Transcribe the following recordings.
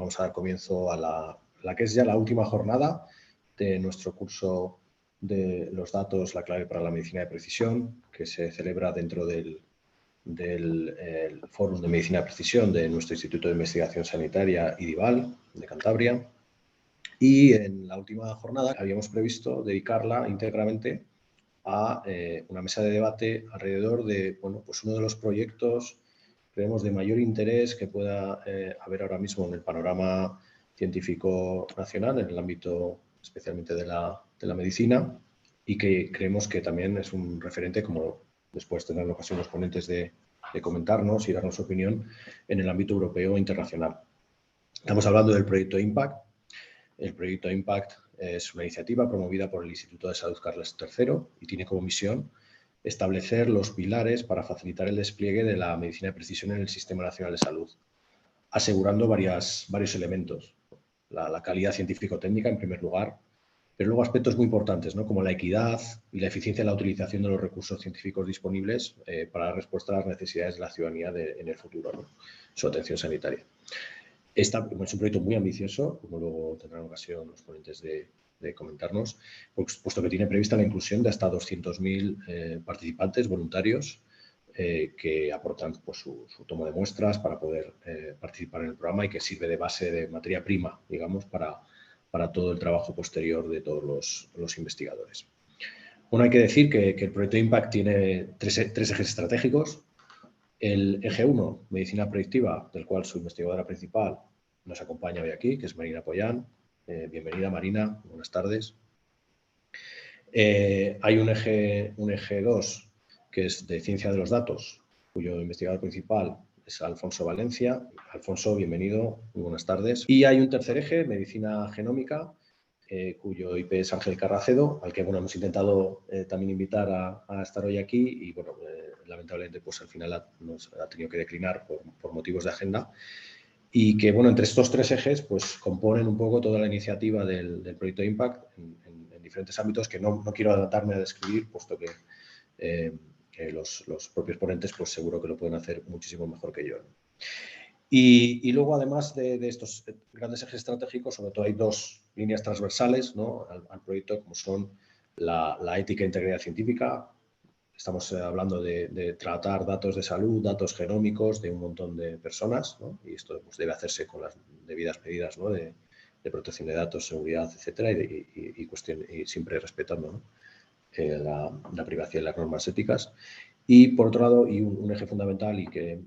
vamos a dar comienzo a la que es ya la última jornada de nuestro curso de los datos, la clave para la medicina de precisión, que se celebra dentro del Fórum de Medicina de Precisión de nuestro Instituto de Investigación Sanitaria IDIVAL de Cantabria. Y en la última jornada habíamos previsto dedicarla íntegramente a una mesa de debate alrededor de pues uno de los proyectos, creemos, de mayor interés que pueda haber ahora mismo en el panorama científico nacional, en el ámbito especialmente de la medicina, y que creemos que también es un referente, como después tendrán ocasión los ponentes de comentarnos y darnos su opinión, en el ámbito europeo e internacional. Estamos hablando del proyecto IMPACT. El proyecto IMPACT es una iniciativa promovida por el Instituto de Salud Carlos III y tiene como misión establecer los pilares para facilitar el despliegue de la medicina de precisión en el Sistema Nacional de Salud, asegurando varios elementos. La calidad científico-técnica, en primer lugar, pero luego aspectos muy importantes, ¿no?, como la equidad y la eficiencia en la utilización de los recursos científicos disponibles para dar respuesta a las necesidades de la ciudadanía en el futuro, ¿no?, su atención sanitaria. Es un proyecto muy ambicioso, como luego tendrán ocasión los ponentes de comentarnos, puesto que tiene prevista la inclusión de hasta 200.000 participantes voluntarios que aportan pues, su toma de muestras para poder participar en el programa y que sirve de base de materia prima, digamos, para todo el trabajo posterior de todos los investigadores. Bueno, hay que decir que el proyecto IMPACT tiene tres ejes estratégicos. El eje 1, medicina predictiva, del cual su investigadora principal nos acompaña hoy aquí, que es Marina Pollán. Bienvenida, Marina. Buenas tardes. Hay un eje 2, que es de ciencia de los datos, cuyo investigador principal es Alfonso Valencia. Alfonso, bienvenido. Muy buenas tardes. Y hay un tercer eje, medicina genómica, cuyo IP es Ángel Carracedo, al que hemos intentado también invitar a estar hoy aquí y, bueno, lamentablemente pues al final nos ha tenido que declinar por motivos de agenda. Y que, bueno, entre estos tres ejes pues componen un poco toda la iniciativa del proyecto IMPACT en diferentes ámbitos que no quiero adelantarme a describir, puesto que los propios ponentes pues seguro que lo pueden hacer muchísimo mejor que yo, ¿no? Y luego, además de estos grandes ejes estratégicos, sobre todo hay dos líneas transversales, ¿no?, al proyecto, como son la ética e integridad científica. Estamos hablando de tratar datos de salud, datos genómicos de un montón de personas, ¿no?, y esto pues, debe hacerse con las debidas medidas, ¿no?, de protección de datos, seguridad, etcétera, y siempre respetando, ¿no?, la privacidad y las normas éticas. Y, por otro lado, y un eje fundamental y que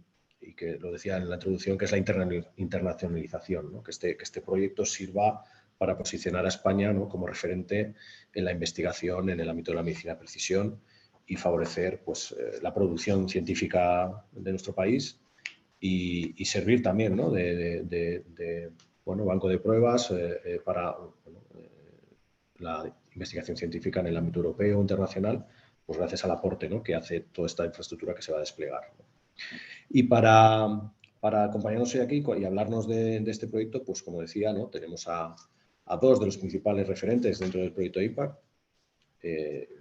lo decía en la introducción, que es la internacionalización, ¿no?, que este proyecto sirva para posicionar a España, ¿no?, como referente en la investigación en el ámbito de la medicina de precisión y favorecer pues, la producción científica de nuestro país y servir también, ¿no?, de banco de pruebas para la investigación científica en el ámbito europeo o internacional, pues gracias al aporte, ¿no?, que hace toda esta infraestructura que se va a desplegar, ¿no? Y para acompañarnos hoy aquí y hablarnos de este proyecto, pues como decía, ¿no?, tenemos a dos de los principales referentes dentro del proyecto IMPACT.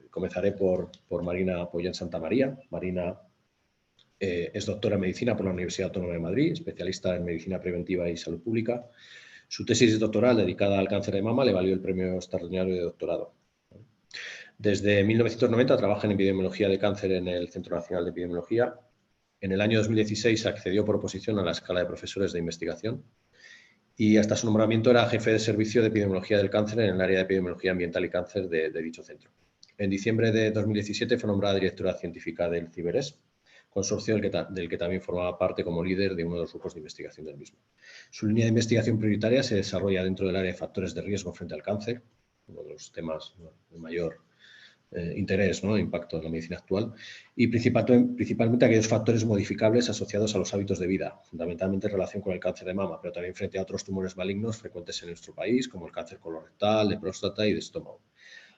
Comenzaré por Marina Pollán Santamaría. Marina es doctora en Medicina por la Universidad Autónoma de Madrid, especialista en Medicina Preventiva y Salud Pública. Su tesis doctoral dedicada al cáncer de mama le valió el premio extraordinario de doctorado. Desde 1990 trabaja en epidemiología de cáncer en el Centro Nacional de Epidemiología. En el año 2016 accedió por oposición a la escala de profesores de investigación y hasta su nombramiento era jefe de servicio de epidemiología del cáncer en el área de epidemiología ambiental y cáncer de dicho centro. En diciembre de 2017 fue nombrada directora científica del CIBERES, consorcio del que también formaba parte como líder de uno de los grupos de investigación del mismo. Su línea de investigación prioritaria se desarrolla dentro del área de factores de riesgo frente al cáncer, uno de los temas de mayor interés, ¿no?, impacto en la medicina actual, y principalmente aquellos factores modificables asociados a los hábitos de vida, fundamentalmente en relación con el cáncer de mama, pero también frente a otros tumores malignos frecuentes en nuestro país, como el cáncer colorectal, de próstata y de estómago.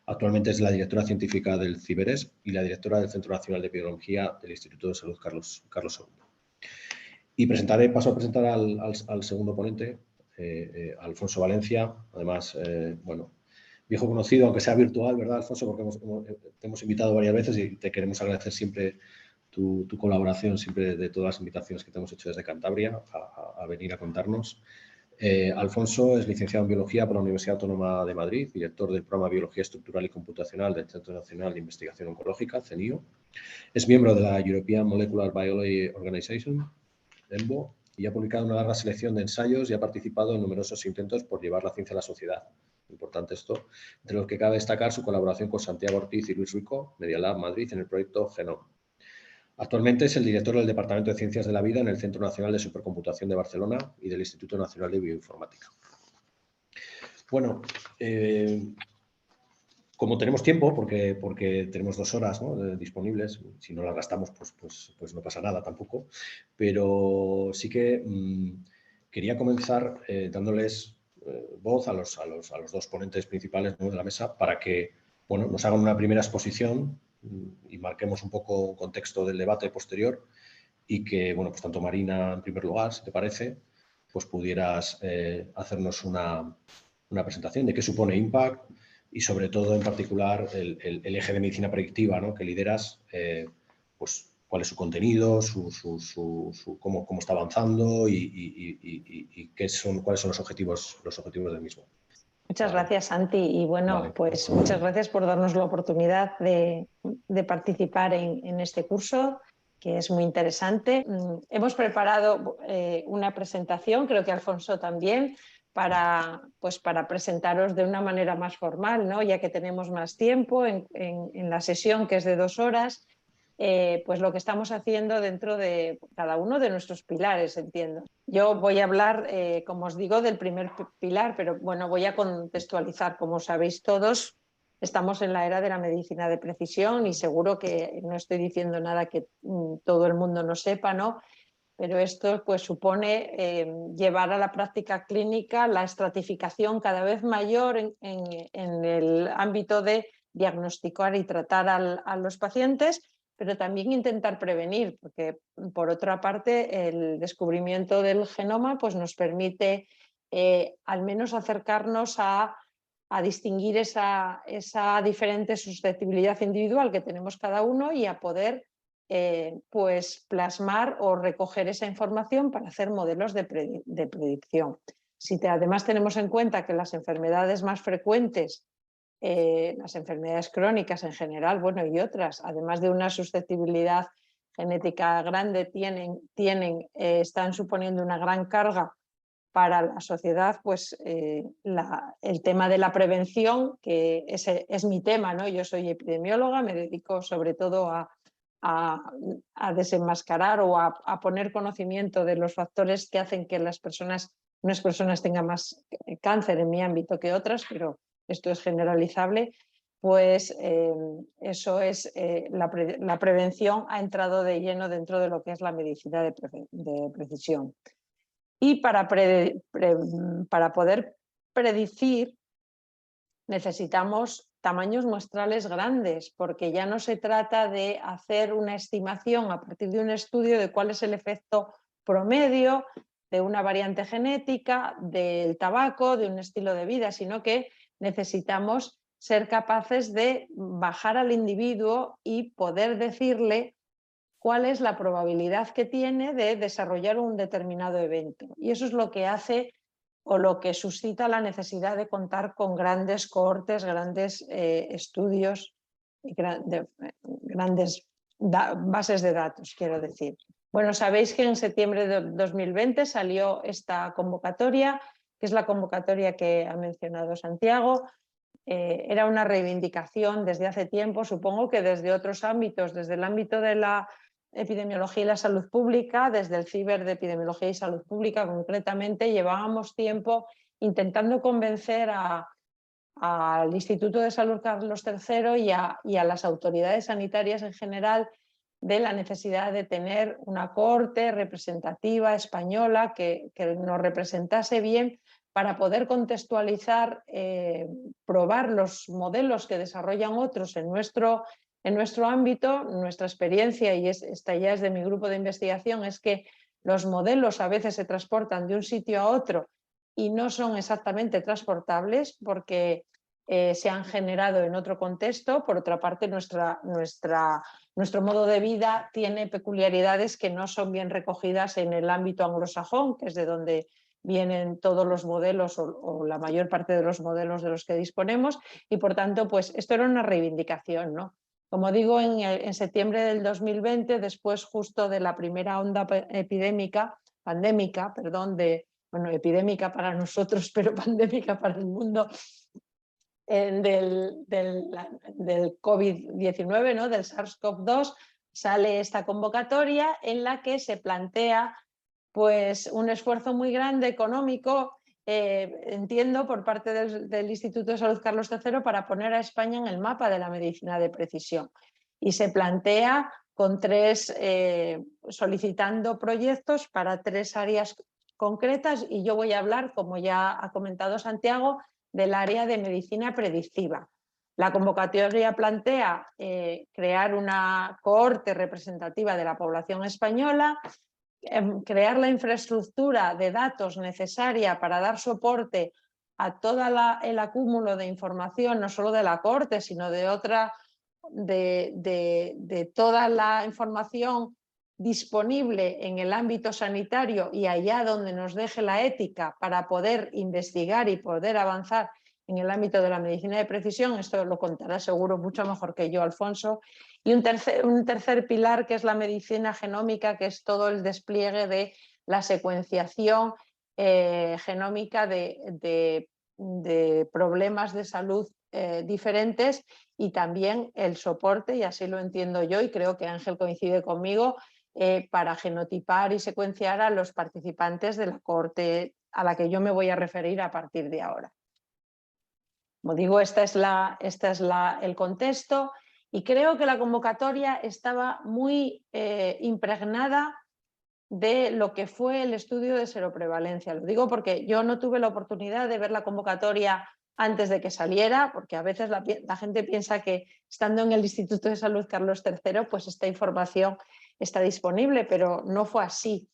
Actualmente es la directora científica del CIBERES y la directora del Centro Nacional de Epidemiología del Instituto de Salud Carlos II. Y paso a presentar al segundo ponente, Alfonso Valencia, además, viejo conocido, aunque sea virtual, ¿verdad, Alfonso? Porque te hemos invitado varias veces y te queremos agradecer siempre tu colaboración, siempre de todas las invitaciones que te hemos hecho desde Cantabria a venir a contarnos. Alfonso es licenciado en Biología por la Universidad Autónoma de Madrid, director del programa Biología Estructural y Computacional del Centro Nacional de Investigación Oncológica, CENIO. Es miembro de la European Molecular Biology Organization, EMBO, y ha publicado una larga selección de ensayos y ha participado en numerosos intentos por llevar la ciencia a la sociedad. Importante esto, de los que cabe destacar su colaboración con Santiago Ortiz y Luis Rico, Media Lab Madrid, en el proyecto Genome. Actualmente es el director del Departamento de Ciencias de la Vida en el Centro Nacional de Supercomputación de Barcelona y del Instituto Nacional de Bioinformática. Bueno, como tenemos tiempo, porque tenemos 2 horas, ¿no?, disponibles, si no las gastamos, pues no pasa nada tampoco, pero sí que quería comenzar dándoles voz a los 2 ponentes principales, ¿no?, de la mesa para que, bueno, nos hagan una primera exposición y marquemos un poco un contexto del debate posterior y que, bueno, pues tanto Marina, en primer lugar, si te parece, pues pudieras hacernos una presentación de qué supone Impact y, sobre todo, en particular, el eje de medicina predictiva, ¿no?, que lideras, pues cuál es su contenido, cómo está avanzando y cuáles son los objetivos del mismo. Muchas gracias, Santi. Y bueno, Vale. pues muchas gracias por darnos la oportunidad de participar en este curso, que es muy interesante. Hemos preparado una presentación, creo que Alfonso también, para presentaros de una manera más formal, ¿no?, ya que tenemos más tiempo en la sesión, que es de 2 horas. Pues lo que estamos haciendo dentro de cada uno de nuestros pilares, entiendo. Yo voy a hablar, como os digo, del primer pilar, pero bueno, voy a contextualizar. Como sabéis todos, estamos en la era de la medicina de precisión y seguro que no estoy diciendo nada que todo el mundo no sepa, ¿no? Pero esto pues supone llevar a la práctica clínica la estratificación cada vez mayor en el ámbito de diagnosticar y tratar a los pacientes, pero también intentar prevenir, porque por otra parte el descubrimiento del genoma pues nos permite al menos acercarnos a distinguir esa diferente susceptibilidad individual que tenemos cada uno y a poder pues plasmar o recoger esa información para hacer modelos de predicción. Si además tenemos en cuenta que las enfermedades más frecuentes, las enfermedades crónicas en general, bueno, y otras, además de una susceptibilidad genética grande, están suponiendo una gran carga para la sociedad, pues el tema de la prevención, que es mi tema, ¿no? Yo soy epidemióloga, me dedico sobre todo a desenmascarar o a poner conocimiento de los factores que hacen que unas personas tengan más cáncer en mi ámbito que otras, pero esto es generalizable. Pues eso es, la prevención ha entrado de lleno dentro de lo que es la medicina de precisión. Y para poder predecir necesitamos tamaños muestrales grandes, porque ya no se trata de hacer una estimación a partir de un estudio de cuál es el efecto promedio de una variante genética, del tabaco, de un estilo de vida, sino que necesitamos ser capaces de bajar al individuo y poder decirle cuál es la probabilidad que tiene de desarrollar un determinado evento. Y eso es lo que hace o lo que suscita la necesidad de contar con grandes cohortes, grandes estudios, grandes bases de datos, quiero decir. Bueno, sabéis que en septiembre de 2020 salió esta convocatoria, que es la convocatoria que ha mencionado Santiago. Era una reivindicación desde hace tiempo, supongo que desde otros ámbitos, desde el ámbito de la epidemiología y la salud pública, desde el ciber de epidemiología y salud pública concretamente, llevábamos tiempo intentando convencer al Instituto de Salud Carlos III y a las autoridades sanitarias en general de la necesidad de tener una corte representativa española que nos representase bien para poder contextualizar, probar los modelos que desarrollan otros en nuestro ámbito. Nuestra experiencia, y esta ya es de mi grupo de investigación, es que los modelos a veces se transportan de un sitio a otro y no son exactamente transportables porque se han generado en otro contexto. Por otra parte, nuestro modo de vida tiene peculiaridades que no son bien recogidas en el ámbito anglosajón, que es de donde vienen todos los modelos o la mayor parte de los modelos de los que disponemos y por tanto pues esto era una reivindicación, ¿no? Como digo, en septiembre del 2020, después justo de la primera onda pandémica, bueno, epidémica para nosotros, pero pandémica para el mundo, del COVID-19, ¿no? Del SARS-CoV-2, sale esta convocatoria en la que se plantea pues, un esfuerzo muy grande económico, entiendo, por parte del Instituto de Salud Carlos III para poner a España en el mapa de la medicina de precisión. Y se plantea con solicitando proyectos para 3 áreas concretas y yo voy a hablar, como ya ha comentado Santiago, del área de medicina predictiva. La convocatoria plantea crear una cohorte representativa de la población española, crear la infraestructura de datos necesaria para dar soporte a todo el acúmulo de información, no solo de la cohorte, sino de toda la información disponible en el ámbito sanitario y allá donde nos deje la ética para poder investigar y poder avanzar en el ámbito de la medicina de precisión. Esto lo contará seguro mucho mejor que yo, Alfonso. Y un tercer pilar, que es la medicina genómica, que es todo el despliegue de la secuenciación genómica de problemas de salud diferentes y también el soporte, y así lo entiendo yo y creo que Ángel coincide conmigo, para genotipar y secuenciar a los participantes de la cohorte a la que yo me voy a referir a partir de ahora. Como digo, este es el contexto y creo que la convocatoria estaba muy impregnada de lo que fue el estudio de seroprevalencia. Lo digo porque yo no tuve la oportunidad de ver la convocatoria antes de que saliera, porque a veces la gente piensa que estando en el Instituto de Salud Carlos III, pues esta información está disponible, pero no fue así.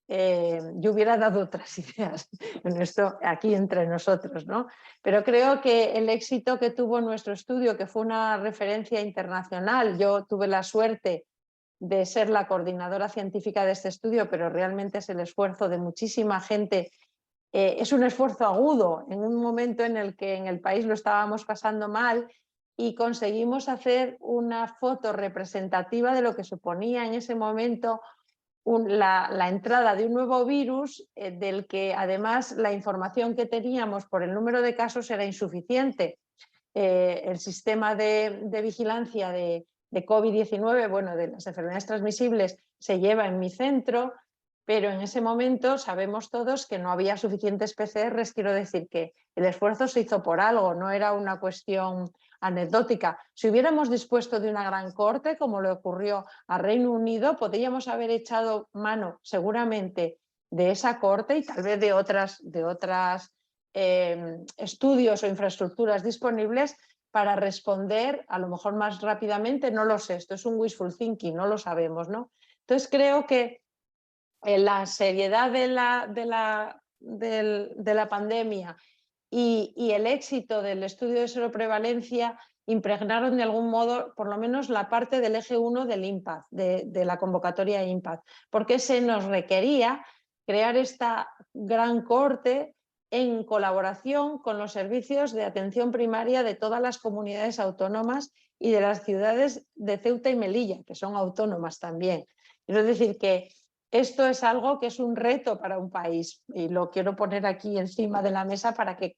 Yo hubiera dado otras ideas en esto aquí entre nosotros, ¿no? Pero creo que el éxito que tuvo nuestro estudio, que fue una referencia internacional, yo tuve la suerte de ser la coordinadora científica de este estudio, pero realmente es el esfuerzo de muchísima gente. Es un esfuerzo agudo en un momento en el que en el país lo estábamos pasando mal y conseguimos hacer una foto representativa de lo que suponía en ese momento la entrada de un nuevo virus del que además la información que teníamos por el número de casos era insuficiente. El sistema de vigilancia de COVID-19, bueno, de las enfermedades transmisibles, se lleva en mi centro, pero en ese momento sabemos todos que no había suficientes PCRs. Quiero decir que el esfuerzo se hizo por algo, no era una cuestión anecdótica. Si hubiéramos dispuesto de una gran cohorte, como le ocurrió a Reino Unido, podríamos haber echado mano seguramente de esa cohorte y tal vez de otras estudios o infraestructuras disponibles para responder a lo mejor más rápidamente. No lo sé, esto es un wishful thinking, no lo sabemos, ¿no? Entonces creo que la seriedad de la pandemia y el éxito del estudio de seroprevalencia impregnaron de algún modo por lo menos la parte del eje 1 del IMPACT, de la convocatoria IMPACT, porque se nos requería crear esta gran cohorte en colaboración con los servicios de atención primaria de todas las comunidades autónomas y de las ciudades de Ceuta y Melilla, que son autónomas también. Es decir, que esto es algo que es un reto para un país y lo quiero poner aquí encima de la mesa para que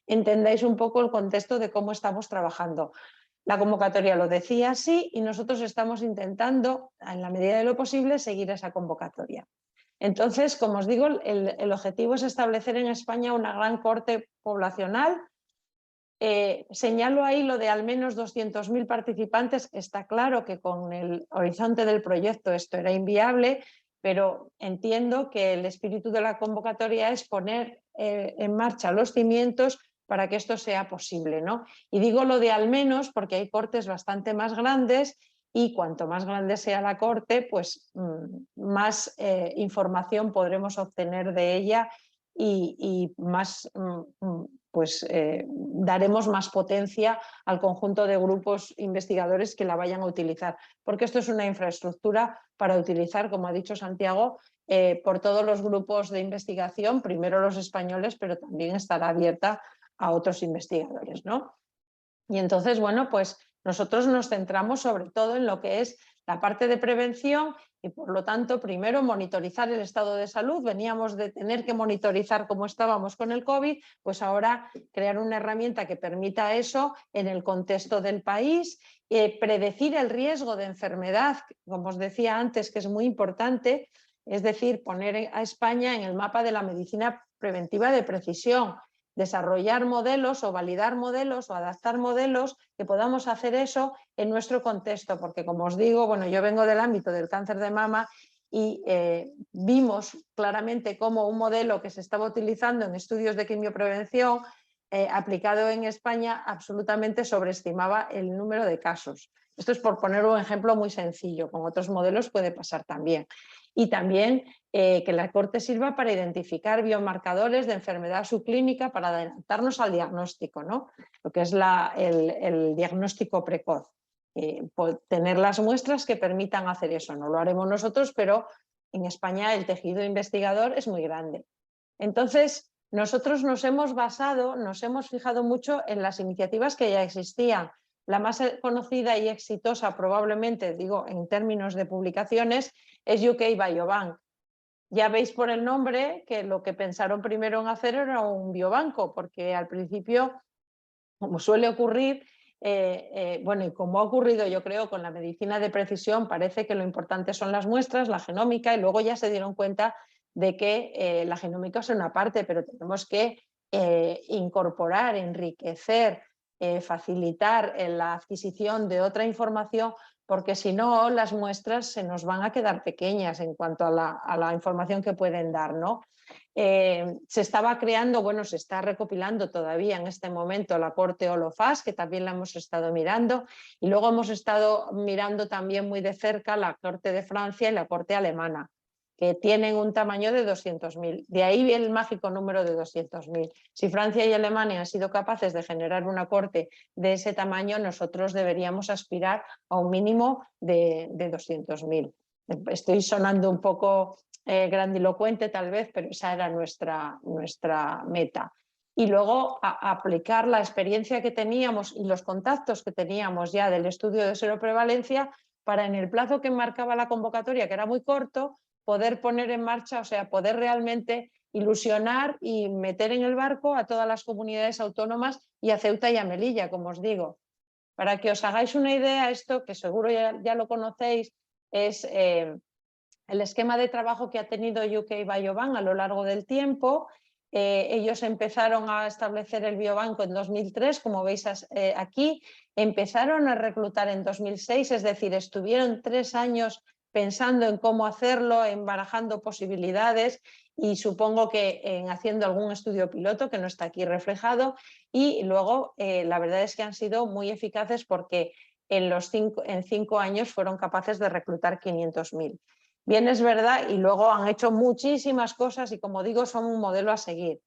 entendáis un poco el contexto de cómo estamos trabajando. La convocatoria lo decía así y nosotros estamos intentando, en la medida de lo posible, seguir esa convocatoria. Entonces, como os digo, el objetivo es establecer en España una gran cohorte poblacional. Señalo ahí lo de al menos 200.000 participantes. Está claro que con el horizonte del proyecto esto era inviable, pero entiendo que el espíritu de la convocatoria es poner en marcha los cimientos para que esto sea posible, ¿no? Y digo lo de al menos porque hay cohortes bastante más grandes y cuanto más grande sea la cohorte, pues más información podremos obtener de ella y más, pues daremos más potencia al conjunto de grupos investigadores que la vayan a utilizar, porque esto es una infraestructura para utilizar, como ha dicho Santiago, por todos los grupos de investigación, primero los españoles, pero también estará abierta a otros investigadores, ¿no? Y entonces, bueno, pues nosotros nos centramos sobre todo en lo que es la parte de prevención y, por lo tanto, primero monitorizar el estado de salud. Veníamos de tener que monitorizar cómo estábamos con el COVID, pues ahora crear una herramienta que permita eso en el contexto del país, predecir el riesgo de enfermedad, como os decía antes, que es muy importante, es decir, poner a España en el mapa de la medicina preventiva de precisión, desarrollar modelos o validar modelos o adaptar modelos que podamos hacer eso en nuestro contexto, porque como os digo, bueno, yo vengo del ámbito del cáncer de mama y vimos claramente cómo un modelo que se estaba utilizando en estudios de quimioprevención aplicado en España absolutamente sobreestimaba el número de casos. Esto es por poner un ejemplo muy sencillo, con otros modelos puede pasar también. Y también que la corte sirva para identificar biomarcadores de enfermedad subclínica para adelantarnos al diagnóstico, ¿no? Lo que es el diagnóstico precoz. Tener las muestras que permitan hacer eso. No lo haremos nosotros, pero en España el tejido investigador es muy grande. Entonces, nosotros nos hemos fijado mucho en las iniciativas que ya existían. La más conocida y exitosa probablemente, digo, en términos de publicaciones, es UK Biobank. Ya veis por el nombre que lo que pensaron primero en hacer era un biobanco, porque al principio, como suele ocurrir, bueno, y como ha ocurrido yo creo con la medicina de precisión, parece que lo importante son las muestras, la genómica, y luego ya se dieron cuenta de que la genómica es una parte, pero tenemos que incorporar, enriquecer, facilitar la adquisición de otra información, porque si no las muestras se nos van a quedar pequeñas en cuanto a la información que pueden dar, ¿no? Se estaba creando, bueno, se está recopilando todavía en este momento la corte Holofast, que también la hemos estado mirando, y luego hemos estado mirando también muy de cerca la corte de Francia y la corte alemana, que tienen un tamaño de 200.000. De ahí el mágico número de 200.000. Si Francia y Alemania han sido capaces de generar una corte de ese tamaño, nosotros deberíamos aspirar a un mínimo de 200.000. Estoy sonando un poco grandilocuente tal vez, pero esa era nuestra meta. Y luego aplicar la experiencia que teníamos y los contactos que teníamos ya del estudio de seroprevalencia para, en el plazo que marcaba la convocatoria, que era muy corto, poder poner en marcha, o sea, poder realmente ilusionar y meter en el barco a todas las comunidades autónomas y a Ceuta y a Melilla, como os digo. Para que os hagáis una idea, esto que seguro ya lo conocéis, es el esquema de trabajo que ha tenido UK Biobank a lo largo del tiempo. Ellos empezaron a establecer el biobanco en 2003, como veis aquí, empezaron a reclutar en 2006, es decir, estuvieron 3 años pensando en cómo hacerlo, en barajando posibilidades y supongo que en haciendo algún estudio piloto que no está aquí reflejado, y luego la verdad es que han sido muy eficaces porque en 5 años fueron capaces de reclutar 500.000. Bien, es verdad, y luego han hecho muchísimas cosas y, como digo, son un modelo a seguir.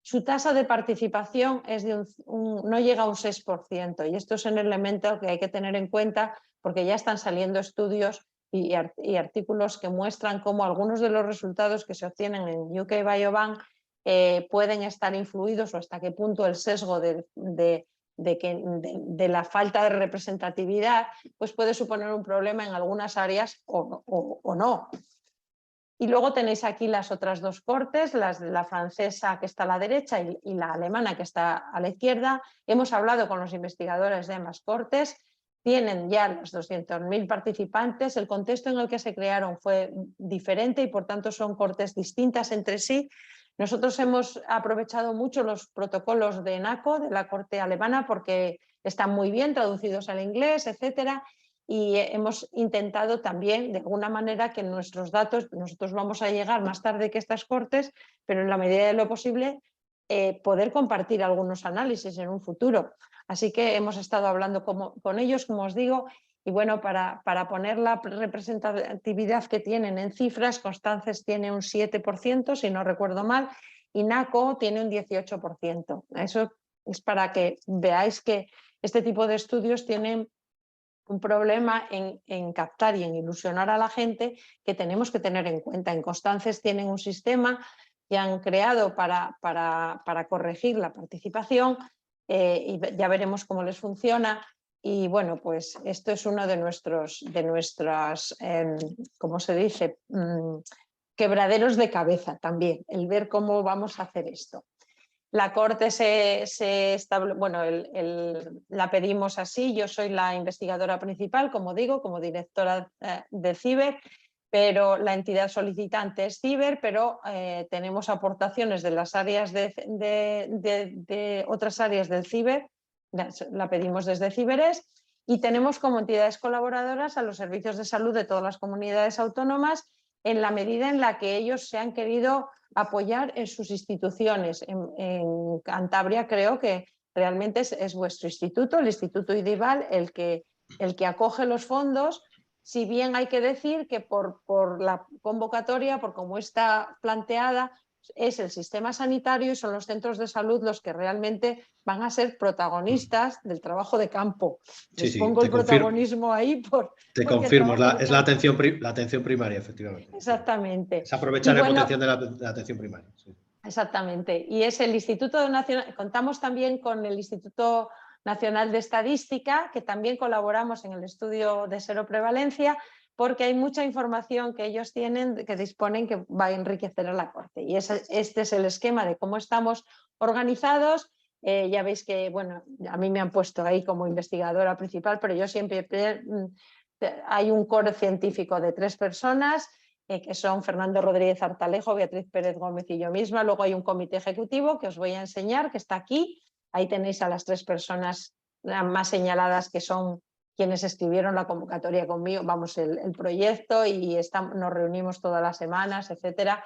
Su tasa de participación es de no llega a un 6%, y esto es un elemento que hay que tener en cuenta porque ya están saliendo estudios y artículos que muestran cómo algunos de los resultados que se obtienen en UK Biobank pueden estar influidos, o hasta qué punto el sesgo de la falta de representatividad pues puede suponer un problema en algunas áreas o no. Y luego tenéis aquí las otras 2 cortes, la francesa que está a la derecha y la alemana que está a la izquierda. Hemos hablado con los investigadores de ambas cortes, tienen ya los 200.000 participantes, el contexto en el que se crearon fue diferente y por tanto son cortes distintas entre sí. Nosotros hemos aprovechado mucho los protocolos de NACO, de la corte alemana, porque están muy bien traducidos al inglés, etcétera. Y hemos intentado también, de alguna manera, que nuestros datos, nosotros vamos a llegar más tarde que estas cortes, pero en la medida de lo posible, poder compartir algunos análisis en un futuro. Así que hemos estado hablando con ellos, como os digo, y bueno, para poner la representatividad que tienen en cifras, Constances tiene un 7%, si no recuerdo mal, y NACO tiene un 18%. Eso es para que veáis que este tipo de estudios tienen un problema en captar y en ilusionar a la gente, que tenemos que tener en cuenta. En Constances tienen un sistema que han creado para corregir la participación y ya veremos cómo les funciona. Y bueno, pues esto es uno de nuestras ¿cómo se dice? Quebraderos de cabeza también, el ver cómo vamos a hacer esto. La corte la pedimos así, yo soy la investigadora principal, como digo, como directora de CIBER, pero la entidad solicitante es CIBER, pero tenemos aportaciones de las áreas de otras áreas del CIBER, la pedimos desde CIBERES, y tenemos como entidades colaboradoras a los servicios de salud de todas las comunidades autónomas en la medida en la que ellos se han querido apoyar en sus instituciones. En Cantabria creo que realmente es vuestro instituto, el Instituto IDIVAL, el que acoge los fondos, si bien hay que decir que por la convocatoria, por cómo está planteada, es el sistema sanitario y son los centros de salud los que realmente van a ser protagonistas del trabajo de campo. Les pongo el protagonismo ahí te confirmo, es la atención primaria, efectivamente. Exactamente. Es aprovechar el potencial de la atención primaria. Sí. Exactamente. Y es el Instituto Nacional, contamos también con el Instituto Nacional de Estadística, que también colaboramos en el estudio de seroprevalencia, porque hay mucha información que ellos tienen, que disponen, que va a enriquecer a la Corte. Y este es el esquema de cómo estamos organizados. Ya veis que, bueno, a mí me han puesto ahí como investigadora principal, pero yo siempre hay un core científico de 3 personas, que son Fernando Rodríguez Artalejo, Beatriz Pérez Gómez y yo misma. Luego hay un comité ejecutivo que os voy a enseñar, que está aquí. Ahí tenéis a las 3 personas más señaladas, que son quienes escribieron la convocatoria conmigo, vamos, el proyecto, y nos reunimos todas las semanas, etcétera.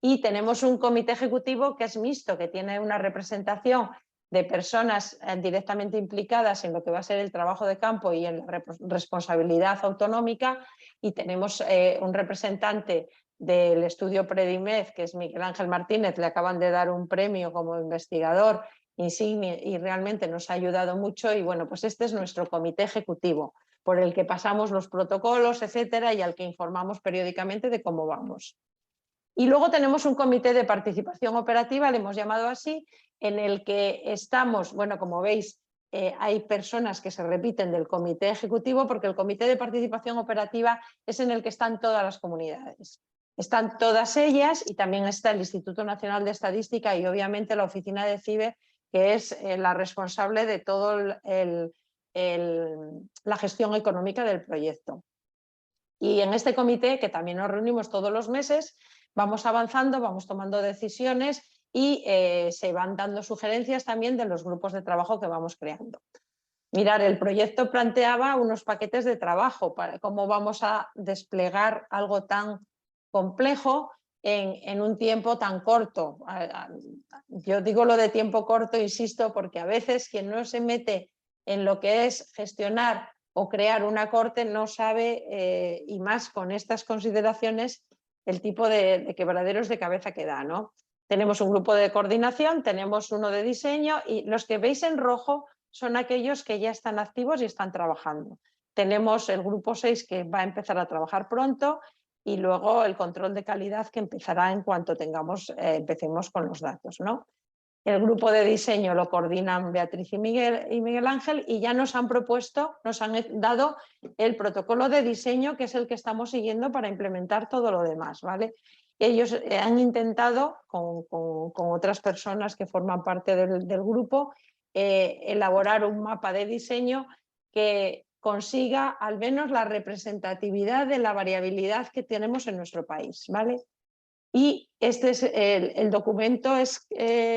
Y tenemos un comité ejecutivo que es mixto, que tiene una representación de personas directamente implicadas en lo que va a ser el trabajo de campo y en la responsabilidad autonómica, y tenemos un representante del estudio Predimed, que es Miguel Ángel Martínez. Le acaban de dar un premio como investigador insigne y realmente nos ha ayudado mucho. Y bueno, pues este es nuestro comité ejecutivo, por el que pasamos los protocolos, etcétera, y al que informamos periódicamente de cómo vamos. Y luego tenemos un comité de participación operativa, le hemos llamado así, en el que estamos, bueno, como veis, hay personas que se repiten del comité ejecutivo, porque el comité de participación operativa es en el que están todas las comunidades. Están todas ellas, y también está el Instituto Nacional de Estadística y obviamente la oficina de CIBER, que es la responsable de toda la gestión económica del proyecto. Y en este comité, que también nos reunimos todos los meses, vamos avanzando, vamos tomando decisiones y se van dando sugerencias también de los grupos de trabajo que vamos creando. Mirar, el proyecto planteaba unos paquetes de trabajo para cómo vamos a desplegar algo tan complejo en un tiempo tan corto. Yo digo lo de tiempo corto, insisto, porque a veces quien no se mete en lo que es gestionar o crear una corte no sabe, y más con estas consideraciones, el tipo de quebraderos de cabeza que da, ¿no? Tenemos un grupo de coordinación, tenemos uno de diseño, y los que veis en rojo son aquellos que ya están activos y están trabajando. Tenemos el grupo 6, que va a empezar a trabajar pronto, y luego el control de calidad, que empezará en cuanto empecemos con los datos, ¿no? El grupo de diseño lo coordinan Beatriz y Miguel Ángel, y ya nos han dado el protocolo de diseño, que es el que estamos siguiendo para implementar todo lo demás, ¿vale? Ellos han intentado, con otras personas que forman parte del grupo, elaborar un mapa de diseño que consiga al menos la representatividad de la variabilidad que tenemos en nuestro país, ¿vale? Y este es el documento es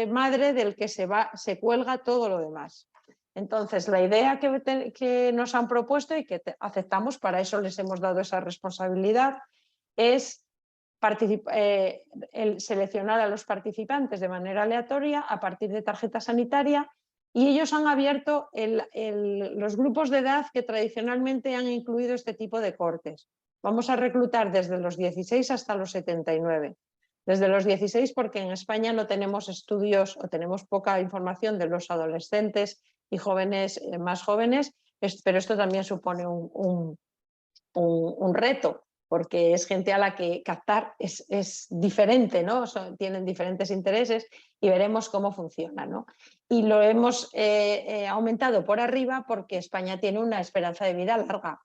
madre del que se cuelga todo lo demás. Entonces, la idea que nos han propuesto y que aceptamos, para eso les hemos dado esa responsabilidad, es seleccionar a los participantes de manera aleatoria a partir de tarjeta sanitaria, y ellos han abierto los grupos de edad que tradicionalmente han incluido este tipo de cortes. Vamos a reclutar desde los 16 hasta los 79. Desde los 16, porque en España no tenemos estudios o tenemos poca información de los adolescentes y jóvenes más jóvenes, pero esto también supone un reto, porque es gente a la que captar es diferente, ¿no? Tienen diferentes intereses y veremos cómo funciona, ¿no? Y lo hemos aumentado por arriba porque España tiene una esperanza de vida larga.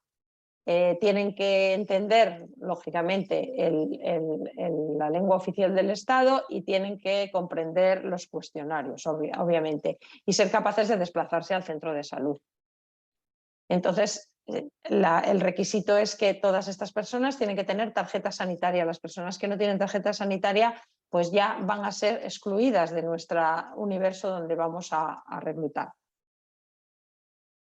Tienen que entender, lógicamente, la lengua oficial del Estado y tienen que comprender los cuestionarios, obviamente, y ser capaces de desplazarse al centro de salud. Entonces, el requisito es que todas estas personas tienen que tener tarjeta sanitaria. Las personas que no tienen tarjeta sanitaria pues ya van a ser excluidas de nuestro universo donde vamos a reclutar.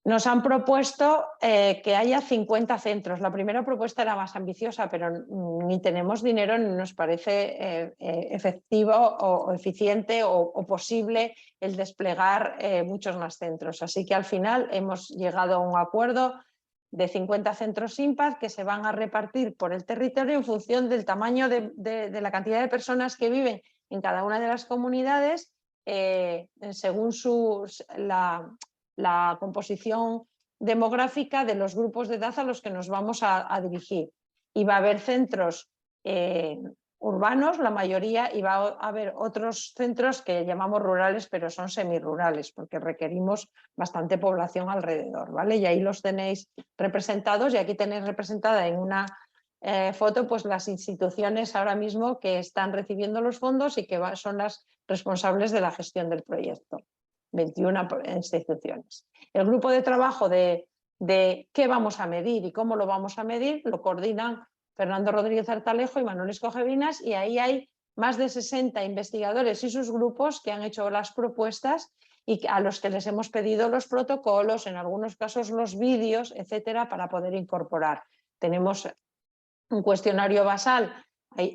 Nos han propuesto que haya 50 centros. La primera propuesta era más ambiciosa, pero ni tenemos dinero ni nos parece efectivo o eficiente o posible el desplegar muchos más centros. Así que al final hemos llegado a un acuerdo de 50 centros IMPAD que se van a repartir por el territorio en función del tamaño de la cantidad de personas que viven en cada una de las comunidades según la composición demográfica de los grupos de edad a los que nos vamos a dirigir. Y va a haber centros urbanos, la mayoría, y va a haber otros centros que llamamos rurales, pero son semirurales, porque requerimos bastante población alrededor, ¿vale? Y ahí los tenéis representados, y aquí tenéis representada en una foto pues las instituciones ahora mismo que están recibiendo los fondos y que son las responsables de la gestión del proyecto. 21 instituciones. El grupo de trabajo de qué vamos a medir y cómo lo vamos a medir lo coordinan Fernando Rodríguez Artalejo y Manuel Escojevinas, y ahí hay más de 60 investigadores y sus grupos que han hecho las propuestas y a los que les hemos pedido los protocolos, en algunos casos los vídeos, etcétera, para poder incorporar. Tenemos un cuestionario basal.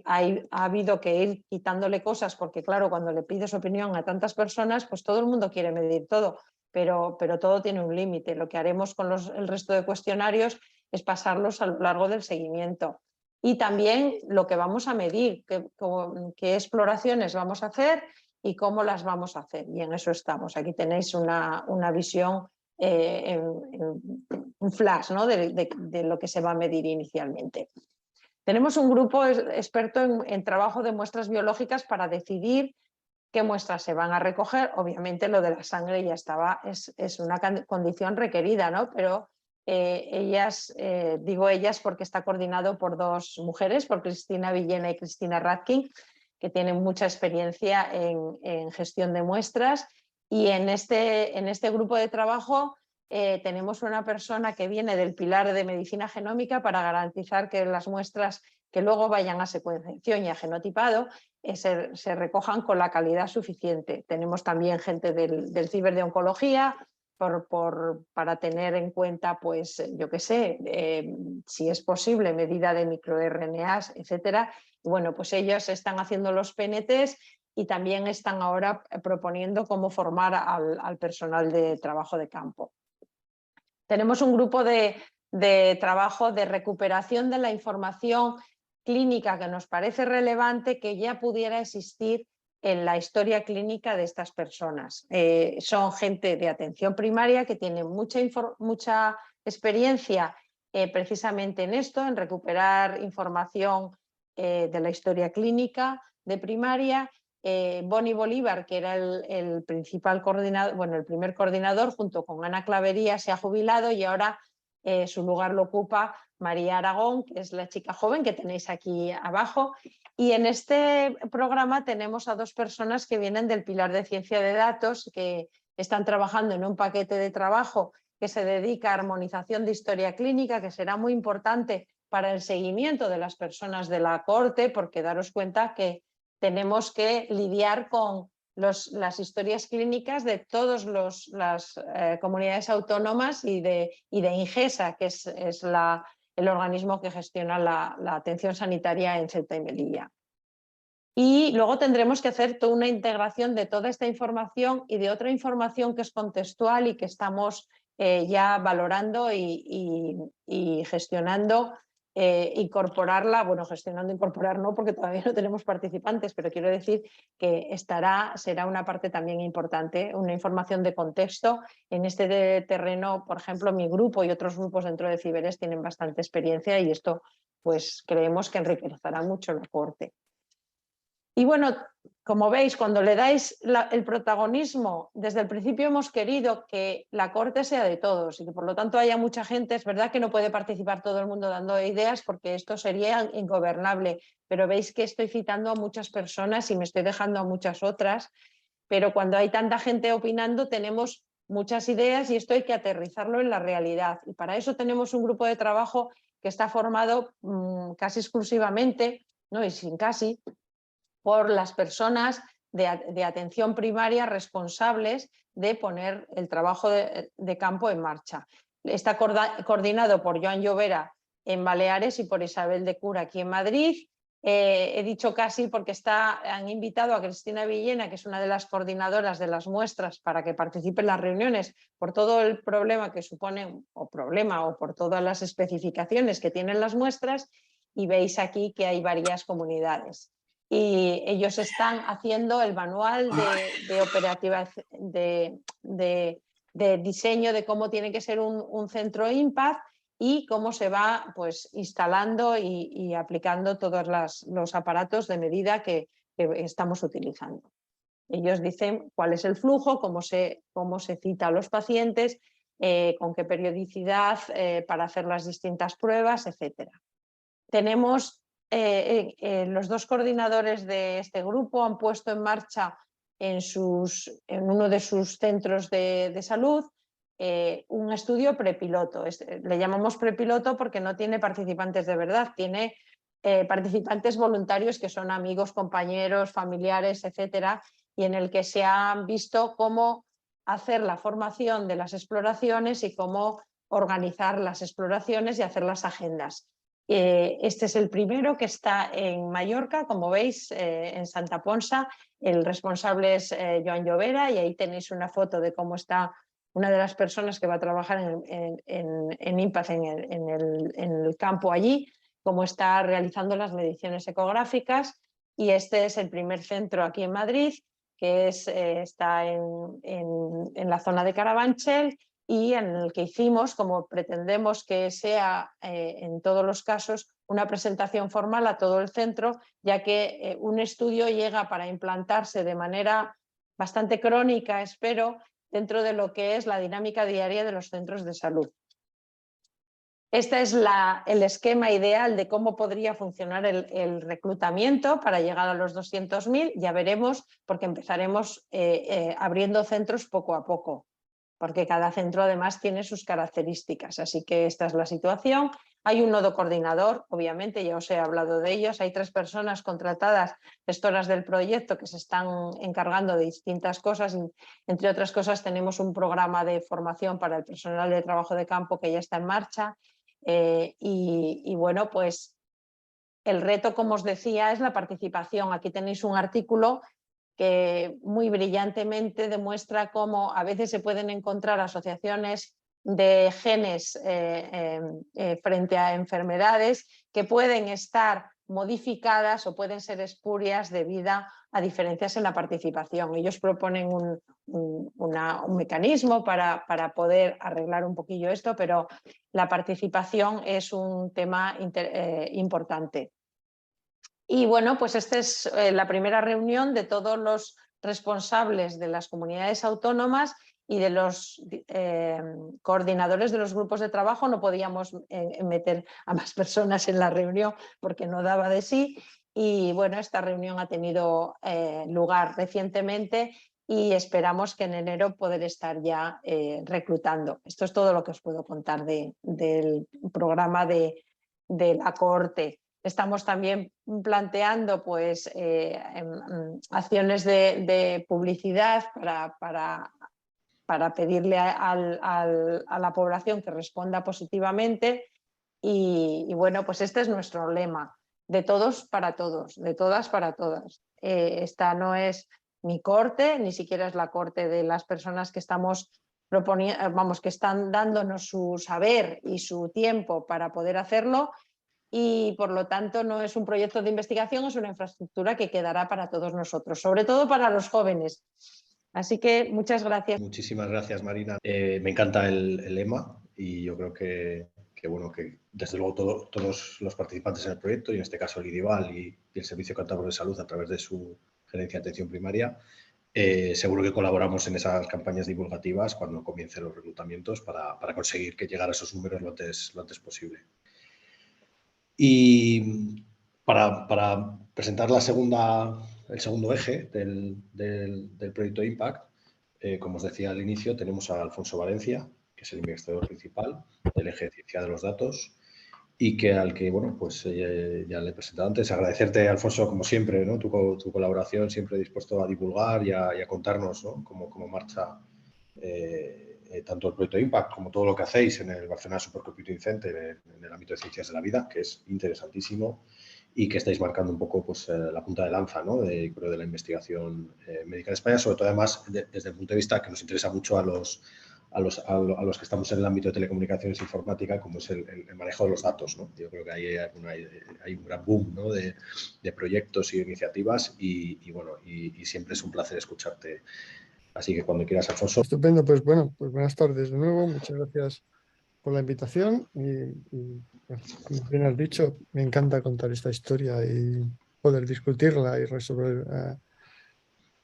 Ha habido que ir quitándole cosas porque, claro, cuando le pides opinión a tantas personas, pues todo el mundo quiere medir todo, pero todo tiene un límite. Lo que haremos con el resto de cuestionarios es pasarlos a lo largo del seguimiento. Y también lo que vamos a medir, qué exploraciones vamos a hacer y cómo las vamos a hacer. Y en eso estamos. Aquí tenéis una visión, un flash, ¿no? de lo que se va a medir inicialmente. Tenemos un grupo experto en trabajo de muestras biológicas para decidir qué muestras se van a recoger. Obviamente lo de la sangre ya estaba, es una condición requerida, ¿no? Pero ellas, digo ellas porque está coordinado por dos mujeres, por Cristina Villena y Cristina Radkin, que tienen mucha experiencia en gestión de muestras. Y en este grupo de trabajo tenemos una persona que viene del pilar de medicina genómica para garantizar que las muestras que luego vayan a secuenciación y a genotipado se recojan con la calidad suficiente. Tenemos también gente del ciber de oncología para tener en cuenta, pues, yo qué sé, si es posible, medida de microRNAs, etcétera. Y bueno, pues ellos están haciendo los PNTs y también están ahora proponiendo cómo formar al personal de trabajo de campo. Tenemos un grupo de trabajo de recuperación de la información clínica que nos parece relevante que ya pudiera existir en la historia clínica de estas personas. Son gente de atención primaria que tiene mucha experiencia precisamente en esto, en recuperar información de la historia clínica de primaria. Bonnie Bolívar, que era el principal coordinador, bueno, el primer coordinador, junto con Ana Clavería, se ha jubilado y ahora su lugar lo ocupa María Aragón, que es la chica joven que tenéis aquí abajo. Y en este programa tenemos a dos personas que vienen del pilar de ciencia de datos, que están trabajando en un paquete de trabajo que se dedica a armonización de historia clínica, que será muy importante para el seguimiento de las personas de la corte, porque daros cuenta que tenemos que lidiar con las historias clínicas de todas las comunidades autónomas y de Ingesa, que es el organismo que gestiona la atención sanitaria en Ceuta y Melilla. Y luego tendremos que hacer toda una integración de toda esta información y de otra información que es contextual y que estamos ya valorando y gestionando incorporarla, bueno, gestionando incorporar no, porque todavía no tenemos participantes, pero quiero decir que será una parte también importante, una información de contexto. En este terreno, por ejemplo, mi grupo y otros grupos dentro de Ciberes tienen bastante experiencia y esto pues creemos que enriquecerá mucho la cohorte. Y bueno, como veis, cuando le dais el protagonismo, desde el principio hemos querido que la cohorte sea de todos y que por lo tanto haya mucha gente. Es verdad que no puede participar todo el mundo dando ideas porque esto sería ingobernable, pero veis que estoy citando a muchas personas y me estoy dejando a muchas otras, pero cuando hay tanta gente opinando tenemos muchas ideas y esto hay que aterrizarlo en la realidad. Y para eso tenemos un grupo de trabajo que está formado casi exclusivamente, no y sin casi, por las personas de atención primaria responsables de poner el trabajo de campo en marcha. Está coordinado por Joan Llovera en Baleares y por Isabel de Cura aquí en Madrid. He dicho casi porque han invitado a Cristina Villena, que es una de las coordinadoras de las muestras, para que participe en las reuniones por todo el problema que suponen, o por todas las especificaciones que tienen las muestras, y veis aquí que hay varias comunidades. Y ellos están haciendo el manual de diseño de cómo tiene que ser un centro IMPAD y cómo se va pues instalando y aplicando todos los aparatos de medida que estamos utilizando. Ellos dicen cuál es el flujo, cómo se cita a los pacientes, con qué periodicidad para hacer las distintas pruebas, etc. Tenemos los dos coordinadores de este grupo han puesto en marcha en uno de sus centros de salud un estudio prepiloto. Le llamamos prepiloto porque no tiene participantes de verdad, tiene participantes voluntarios que son amigos, compañeros, familiares, etcétera, y en el que se han visto cómo hacer la formación de las exploraciones y cómo organizar las exploraciones y hacer las agendas. Este es el primero que está en Mallorca, como veis, en Santa Ponsa. El responsable es Joan Llovera y ahí tenéis una foto de cómo está una de las personas que va a trabajar en IMPAD en el campo allí, cómo está realizando las mediciones ecográficas. Y este es el primer centro aquí en Madrid, que está en la zona de Carabanchel, y en el que hicimos, como pretendemos que sea en todos los casos, una presentación formal a todo el centro, ya que un estudio llega para implantarse de manera bastante crónica, espero, dentro de lo que es la dinámica diaria de los centros de salud. Este es el esquema ideal de cómo podría funcionar el reclutamiento para llegar a los 200.000. Ya veremos, porque empezaremos abriendo centros poco a poco, porque cada centro además tiene sus características, así que esta es la situación. Hay un nodo coordinador, obviamente, ya os he hablado de ellos, hay 3 personas contratadas, gestoras del proyecto, que se están encargando de distintas cosas, y, entre otras cosas tenemos un programa de formación para el personal de trabajo de campo que ya está en marcha, y bueno, pues el reto, como os decía, es la participación. Aquí tenéis un artículo que muy brillantemente demuestra cómo a veces se pueden encontrar asociaciones de genes frente a enfermedades que pueden estar modificadas o pueden ser espurias debido a diferencias en la participación. Ellos proponen un mecanismo para poder arreglar un poquillo esto, pero la participación es un tema importante. Y bueno, pues esta es la primera reunión de todos los responsables de las comunidades autónomas y de los coordinadores de los grupos de trabajo. No podíamos meter a más personas en la reunión porque no daba de sí. Y bueno, esta reunión ha tenido lugar recientemente y esperamos que en enero poder estar ya reclutando. Esto es todo lo que os puedo contar del programa de la cohorte. Estamos también planteando pues, acciones de publicidad para pedirle a la población que responda positivamente y bueno, pues este es nuestro lema, de todos para todos, de todas para todas. Esta no es mi corte, ni siquiera es la corte de las personas que estamos proponiendo, vamos, que están dándonos su saber y su tiempo para poder hacerlo, y por lo tanto no es un proyecto de investigación, es una infraestructura que quedará para todos nosotros, sobre todo para los jóvenes. Así que muchas gracias. Muchísimas gracias, Marina. Me encanta el lema y yo creo bueno, que desde luego todos los participantes en el proyecto, y en este caso el IDIVAL y el Servicio Cántabro de Salud a través de su Gerencia de Atención Primaria, seguro que colaboramos en esas campañas divulgativas cuando comiencen los reclutamientos para conseguir que llegar a esos números lo antes posible. Y para presentar el segundo eje del proyecto Impact, como os decía al inicio, tenemos a Alfonso Valencia, que es el investigador principal del eje de ciencia de los datos, y al que, bueno, pues ya le he presentado antes. Agradecerte, Alfonso, como siempre, ¿no? Tu colaboración, siempre dispuesto a divulgar y a contarnos, ¿no? cómo marcha tanto el proyecto Impact como todo lo que hacéis en el Barcelona Supercomputing Center en el ámbito de ciencias de la vida, que es interesantísimo y que estáis marcando un poco pues, la punta de lanza, ¿no? Creo, de la investigación médica en España, sobre todo además desde el punto de vista que nos interesa mucho a los que estamos en el ámbito de telecomunicaciones e informática, como es el manejo de los datos, ¿no? Yo creo que hay un gran boom, ¿no? de proyectos y iniciativas y siempre es un placer escucharte. Así que cuando quieras, Alfonso. Estupendo, pues bueno, pues buenas tardes de nuevo, muchas gracias por la invitación bueno, como bien has dicho, me encanta contar esta historia y poder discutirla y resolver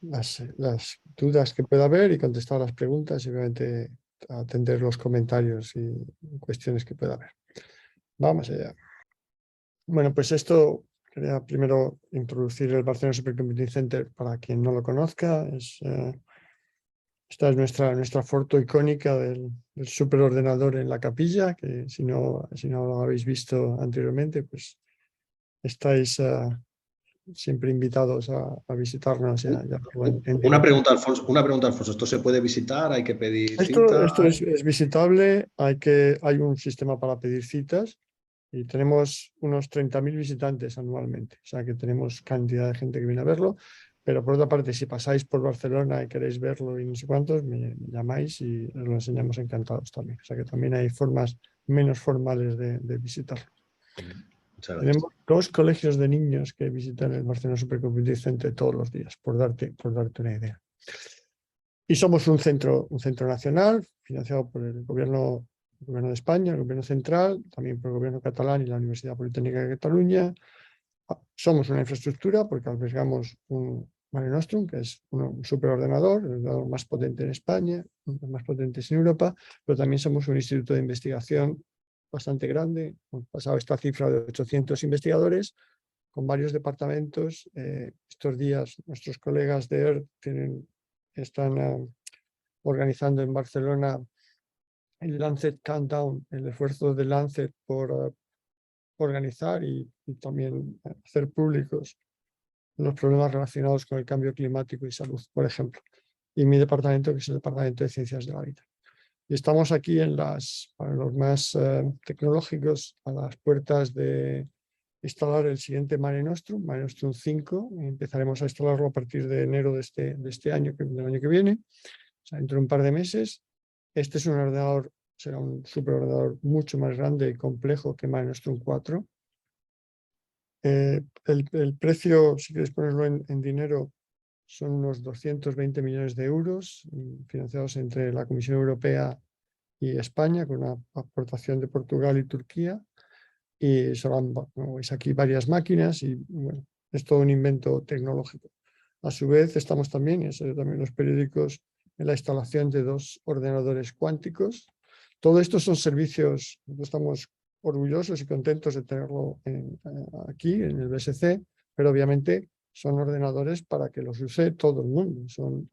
las dudas que pueda haber y contestar las preguntas y obviamente atender los comentarios y cuestiones que pueda haber. Vamos allá. Bueno, pues esto, quería primero introducir el Barcelona Supercomputing Center para quien no lo conozca. Esta es nuestra foto icónica del superordenador en la capilla, que si no lo habéis visto anteriormente, pues estáis siempre invitados a visitarnos. Una pregunta, Alfonso. ¿Esto se puede visitar? ¿Hay que pedir Esto cita? es visitable, hay un sistema para pedir citas y tenemos unos 30.000 visitantes anualmente, o sea que tenemos cantidad de gente que viene a verlo, pero por otra parte, si pasáis por Barcelona y queréis verlo y no sé cuántos, me llamáis y os lo enseñamos encantados también, o sea que también hay formas menos formales de visitarlo. Muchas gracias. Tenemos 2 colegios de niños que visitan el Barcelona Supercomputing Center todos los días, por darte una idea. Y somos un centro nacional financiado por el gobierno de España, el gobierno central, también por el gobierno catalán y la Universidad Politécnica de Cataluña. Somos una infraestructura porque albergamos un Mare Nostrum, que es un superordenador, el ordenador más potente en España, uno de los más potentes en Europa, pero también somos un instituto de investigación bastante grande. Hemos pasado esta cifra de 800 investigadores con varios departamentos. Estos días nuestros colegas de ERT están organizando en Barcelona el Lancet Countdown, el esfuerzo de Lancet por organizar y también hacer públicos los problemas relacionados con el cambio climático y salud, por ejemplo. Y mi departamento, que es el Departamento de Ciencias de la Vida. Y estamos aquí para los más tecnológicos, a las puertas de instalar el siguiente Mare Nostrum 5. Empezaremos a instalarlo a partir de enero de este año, del año que viene, o sea, dentro de un par de meses. Este es un ordenador, será un superordenador mucho más grande y complejo que Mare Nostrum 4. El precio, si queréis ponerlo en dinero, son unos 220 millones de euros, financiados entre la Comisión Europea y España, con una aportación de Portugal y Turquía. Y son, como veis aquí, varias máquinas y bueno, es todo un invento tecnológico. A su vez, estamos también, y también los periódicos, en la instalación de 2 ordenadores cuánticos. Todo esto son servicios, estamos orgullosos y contentos de tenerlo aquí, en el BSC, pero obviamente son ordenadores para que los use todo el mundo, son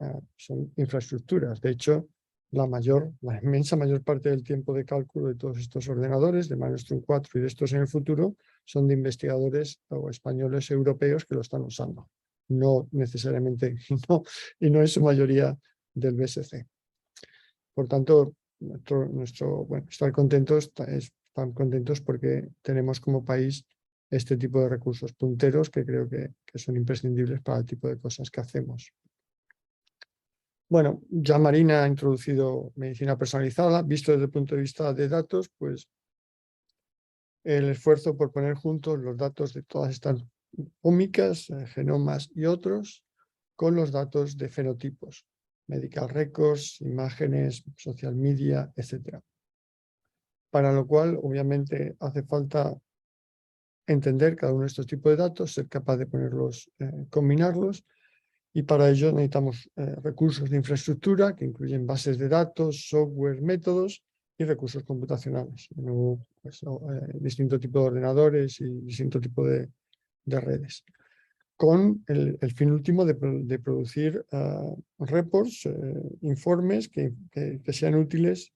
infraestructuras. De hecho, la inmensa mayor parte del tiempo de cálculo de todos estos ordenadores, de Mare Nostrum 4 y de estos en el futuro, son de investigadores o españoles europeos que lo están usando. No necesariamente, y no es su mayoría del BSC. Por tanto, estar contentos están contentos porque tenemos como país este tipo de recursos punteros que creo que son imprescindibles para el tipo de cosas que hacemos. Bueno, ya Marina ha introducido medicina personalizada. Visto desde el punto de vista de datos, pues el esfuerzo por poner juntos los datos de todas estas ómicas, genomas y otros, con los datos de fenotipos, medical records, imágenes, social media, etc. Para lo cual, obviamente, hace falta entender cada uno de estos tipos de datos, ser capaz de ponerlos, combinarlos, y para ello necesitamos recursos de infraestructura que incluyen bases de datos, software, métodos y recursos computacionales, pues, distinto tipo de ordenadores y distinto tipo de redes, con el fin último de producir reports, informes que sean útiles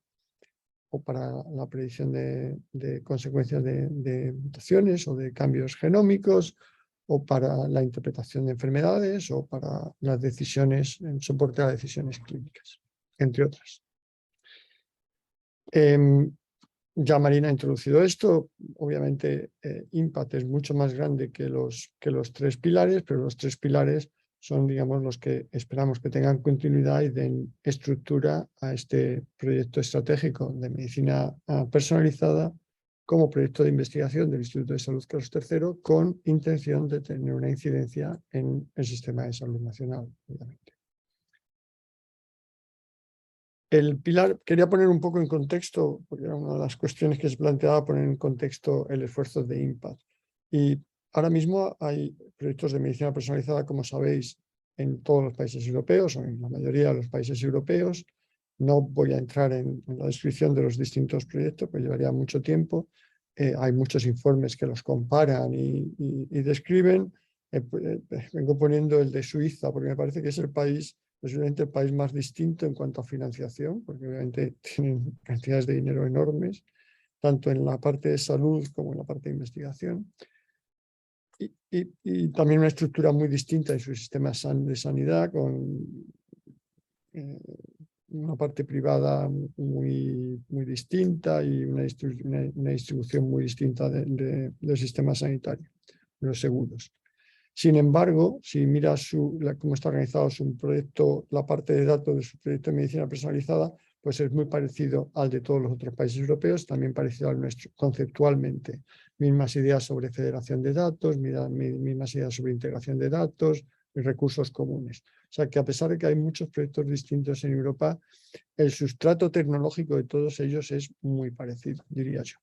o para la predicción de consecuencias de mutaciones o de cambios genómicos, o para la interpretación de enfermedades, o para las decisiones, en soporte a decisiones clínicas, entre otras. Ya Marina ha introducido esto. Obviamente Impact es mucho más grande que los 3 pilares, pero los 3 pilares son, digamos, los que esperamos que tengan continuidad y den estructura a este proyecto estratégico de medicina personalizada como proyecto de investigación del Instituto de Salud Carlos III, con intención de tener una incidencia en el sistema de salud nacional, obviamente. El pilar, quería poner un poco en contexto, porque era una de las cuestiones que se planteaba, poner en contexto el esfuerzo de Impact. Y ahora mismo hay proyectos de medicina personalizada, como sabéis, en todos los países europeos, o en la mayoría de los países europeos. No voy a entrar en la descripción de los distintos proyectos, pues llevaría mucho tiempo. Hay muchos informes que los comparan y describen. Vengo poniendo el de Suiza, porque me parece que es el país, posiblemente el país más distinto en cuanto a financiación, porque obviamente tienen cantidades de dinero enormes, tanto en la parte de salud como en la parte de investigación. Y también una estructura muy distinta en su sistema de sanidad, con una parte privada muy distinta y una distribución muy distinta del sistema sanitario, los seguros. Sin embargo, si miras cómo está organizado su proyecto, la parte de datos de su proyecto de medicina personalizada, pues es muy parecido al de todos los otros países europeos, también parecido al nuestro conceptualmente. Mismas ideas sobre federación de datos, mismas ideas sobre integración de datos y recursos comunes. O sea que a pesar de que hay muchos proyectos distintos en Europa, el sustrato tecnológico de todos ellos es muy parecido, diría yo.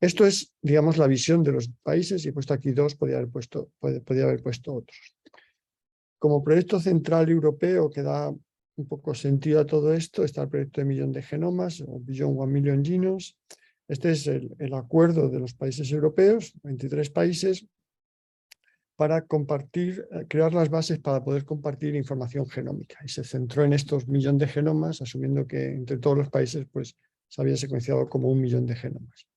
Esto es, digamos, la visión de los países, y he puesto aquí 2, podría haber puesto otros. Como proyecto central europeo que da un poco sentido a todo esto, está el proyecto de Millón de Genomas, o Beyond 1 Million Genomes. Este es el acuerdo de los países europeos, 23 países, para compartir, crear las bases para poder compartir información genómica. Y se centró en estos 1 millón de genomas, asumiendo que entre todos los países pues, se había secuenciado como 1 millón de genomas.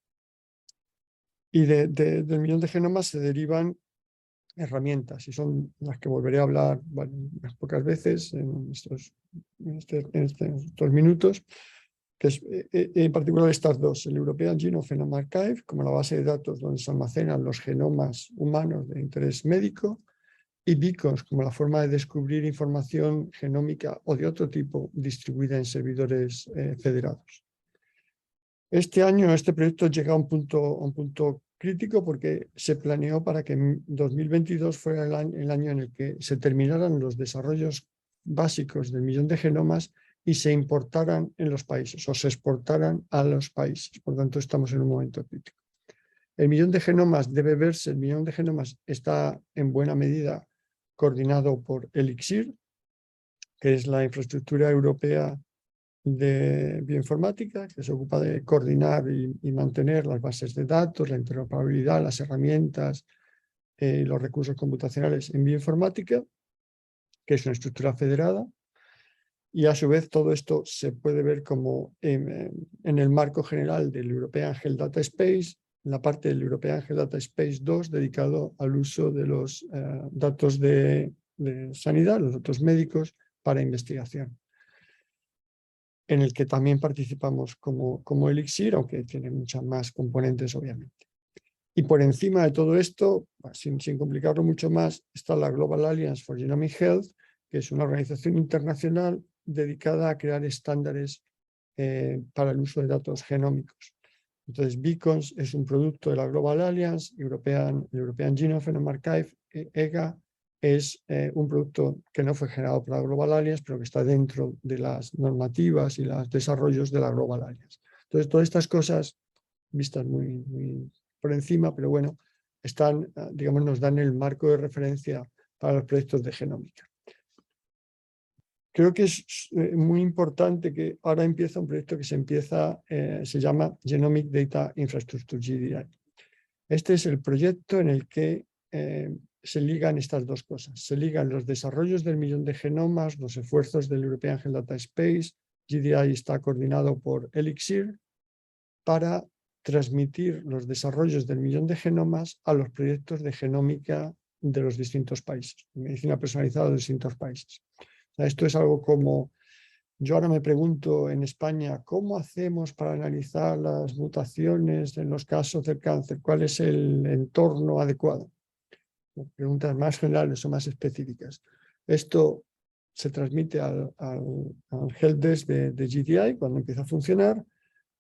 Y del 1 millón de genomas se derivan herramientas, y son las que volveré a hablar unas pocas veces en estos minutos, que es en particular estas 2, el European Genome Genome Archive, como la base de datos donde se almacenan los genomas humanos de interés médico, y Beacons, como la forma de descubrir información genómica o de otro tipo distribuida en servidores federados. Este año este proyecto llega a un punto crítico, porque se planeó para que en 2022 fuera el año en el que se terminaran los desarrollos básicos del 1 millón de genomas y se importaran en los países o se exportaran a los países. Por tanto, estamos en un momento crítico. El 1 millón de genomas debe verse, el 1 millón de genomas está en buena medida coordinado por Elixir, que es la infraestructura europea de bioinformática, que se ocupa de coordinar y mantener las bases de datos, la interoperabilidad, las herramientas, los recursos computacionales en bioinformática, que es una estructura federada. Y a su vez todo esto se puede ver como en el marco general del European Health Data Space, en la parte del European Health Data Space 2, dedicado al uso de los datos de sanidad, los datos médicos, para investigación, en el que también participamos como Elixir, aunque tiene muchas más componentes, obviamente. Y por encima de todo esto, sin complicarlo mucho más, está la Global Alliance for Genomic Health, que es una organización internacional dedicada a crear estándares para el uso de datos genómicos. Entonces, Beacons es un producto de la Global Alliance, European Genome Archive, EGA, es un producto que no fue generado por la Global Alliance, pero que está dentro de las normativas y los desarrollos de la Global Alliance. Entonces, todas estas cosas, vistas muy por encima, pero bueno, están, digamos, nos dan el marco de referencia para los proyectos de genómica. Creo que es muy importante que ahora empieza un proyecto que se llama Genomic Data Infrastructure, GDI. Este es el proyecto en el que se ligan estas dos cosas. Se ligan los desarrollos del millón de genomas, los esfuerzos del European Health Data Space. GDI está coordinado por Elixir para transmitir los desarrollos del millón de genomas a los proyectos de genómica de los distintos países, medicina personalizada de los distintos países. O sea, esto es algo como, yo ahora me pregunto en España, ¿cómo hacemos para analizar las mutaciones en los casos del cáncer? ¿Cuál es el entorno adecuado? Preguntas más generales o más específicas. Esto se transmite al helpdesk de GDI cuando empieza a funcionar.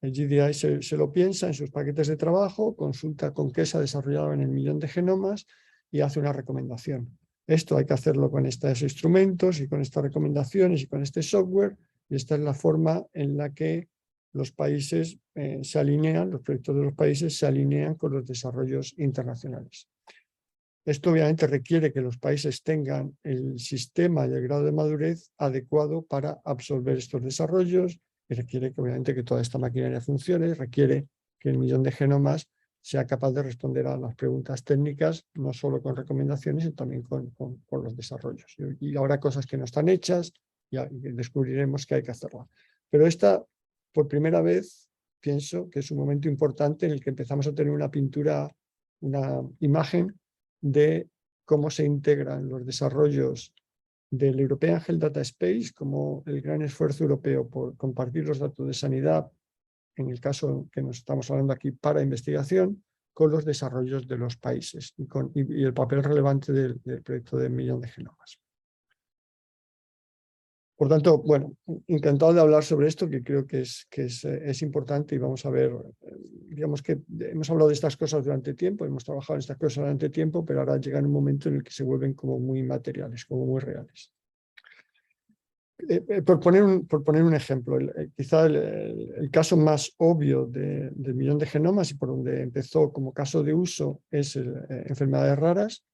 El GDI se lo piensa en sus paquetes de trabajo, consulta con qué se ha desarrollado en el millón de genomas y hace una recomendación. Esto hay que hacerlo con estos instrumentos y con estas recomendaciones y con este software, y esta es la forma en la que los países se alinean, los proyectos de los países se alinean con los desarrollos internacionales. Esto obviamente requiere que los países tengan el sistema y el grado de madurez adecuado para absorber estos desarrollos, y requiere que obviamente que toda esta maquinaria funcione, requiere que el millón de genomas sea capaz de responder a las preguntas técnicas, no solo con recomendaciones, sino también con los desarrollos. Y habrá cosas que no están hechas y descubriremos que hay que hacerlas. Pero esta, por primera vez, pienso que es un momento importante en el que empezamos a tener una pintura, una imagen de cómo se integran los desarrollos del European Health Data Space, como el gran esfuerzo europeo por compartir los datos de sanidad, en el caso que nos estamos hablando aquí, para investigación, con los desarrollos de los países y el papel relevante del proyecto de millón de genomas. Por tanto, bueno, encantado de hablar sobre esto, que creo que es importante, y vamos a ver, digamos que hemos hablado de estas cosas durante tiempo, hemos trabajado en estas cosas durante tiempo, pero ahora llega un momento en el que se vuelven como muy materiales, como muy reales. Por poner un ejemplo, quizá el caso más obvio del millón de genomas y por donde empezó como caso de uso es enfermedades raras.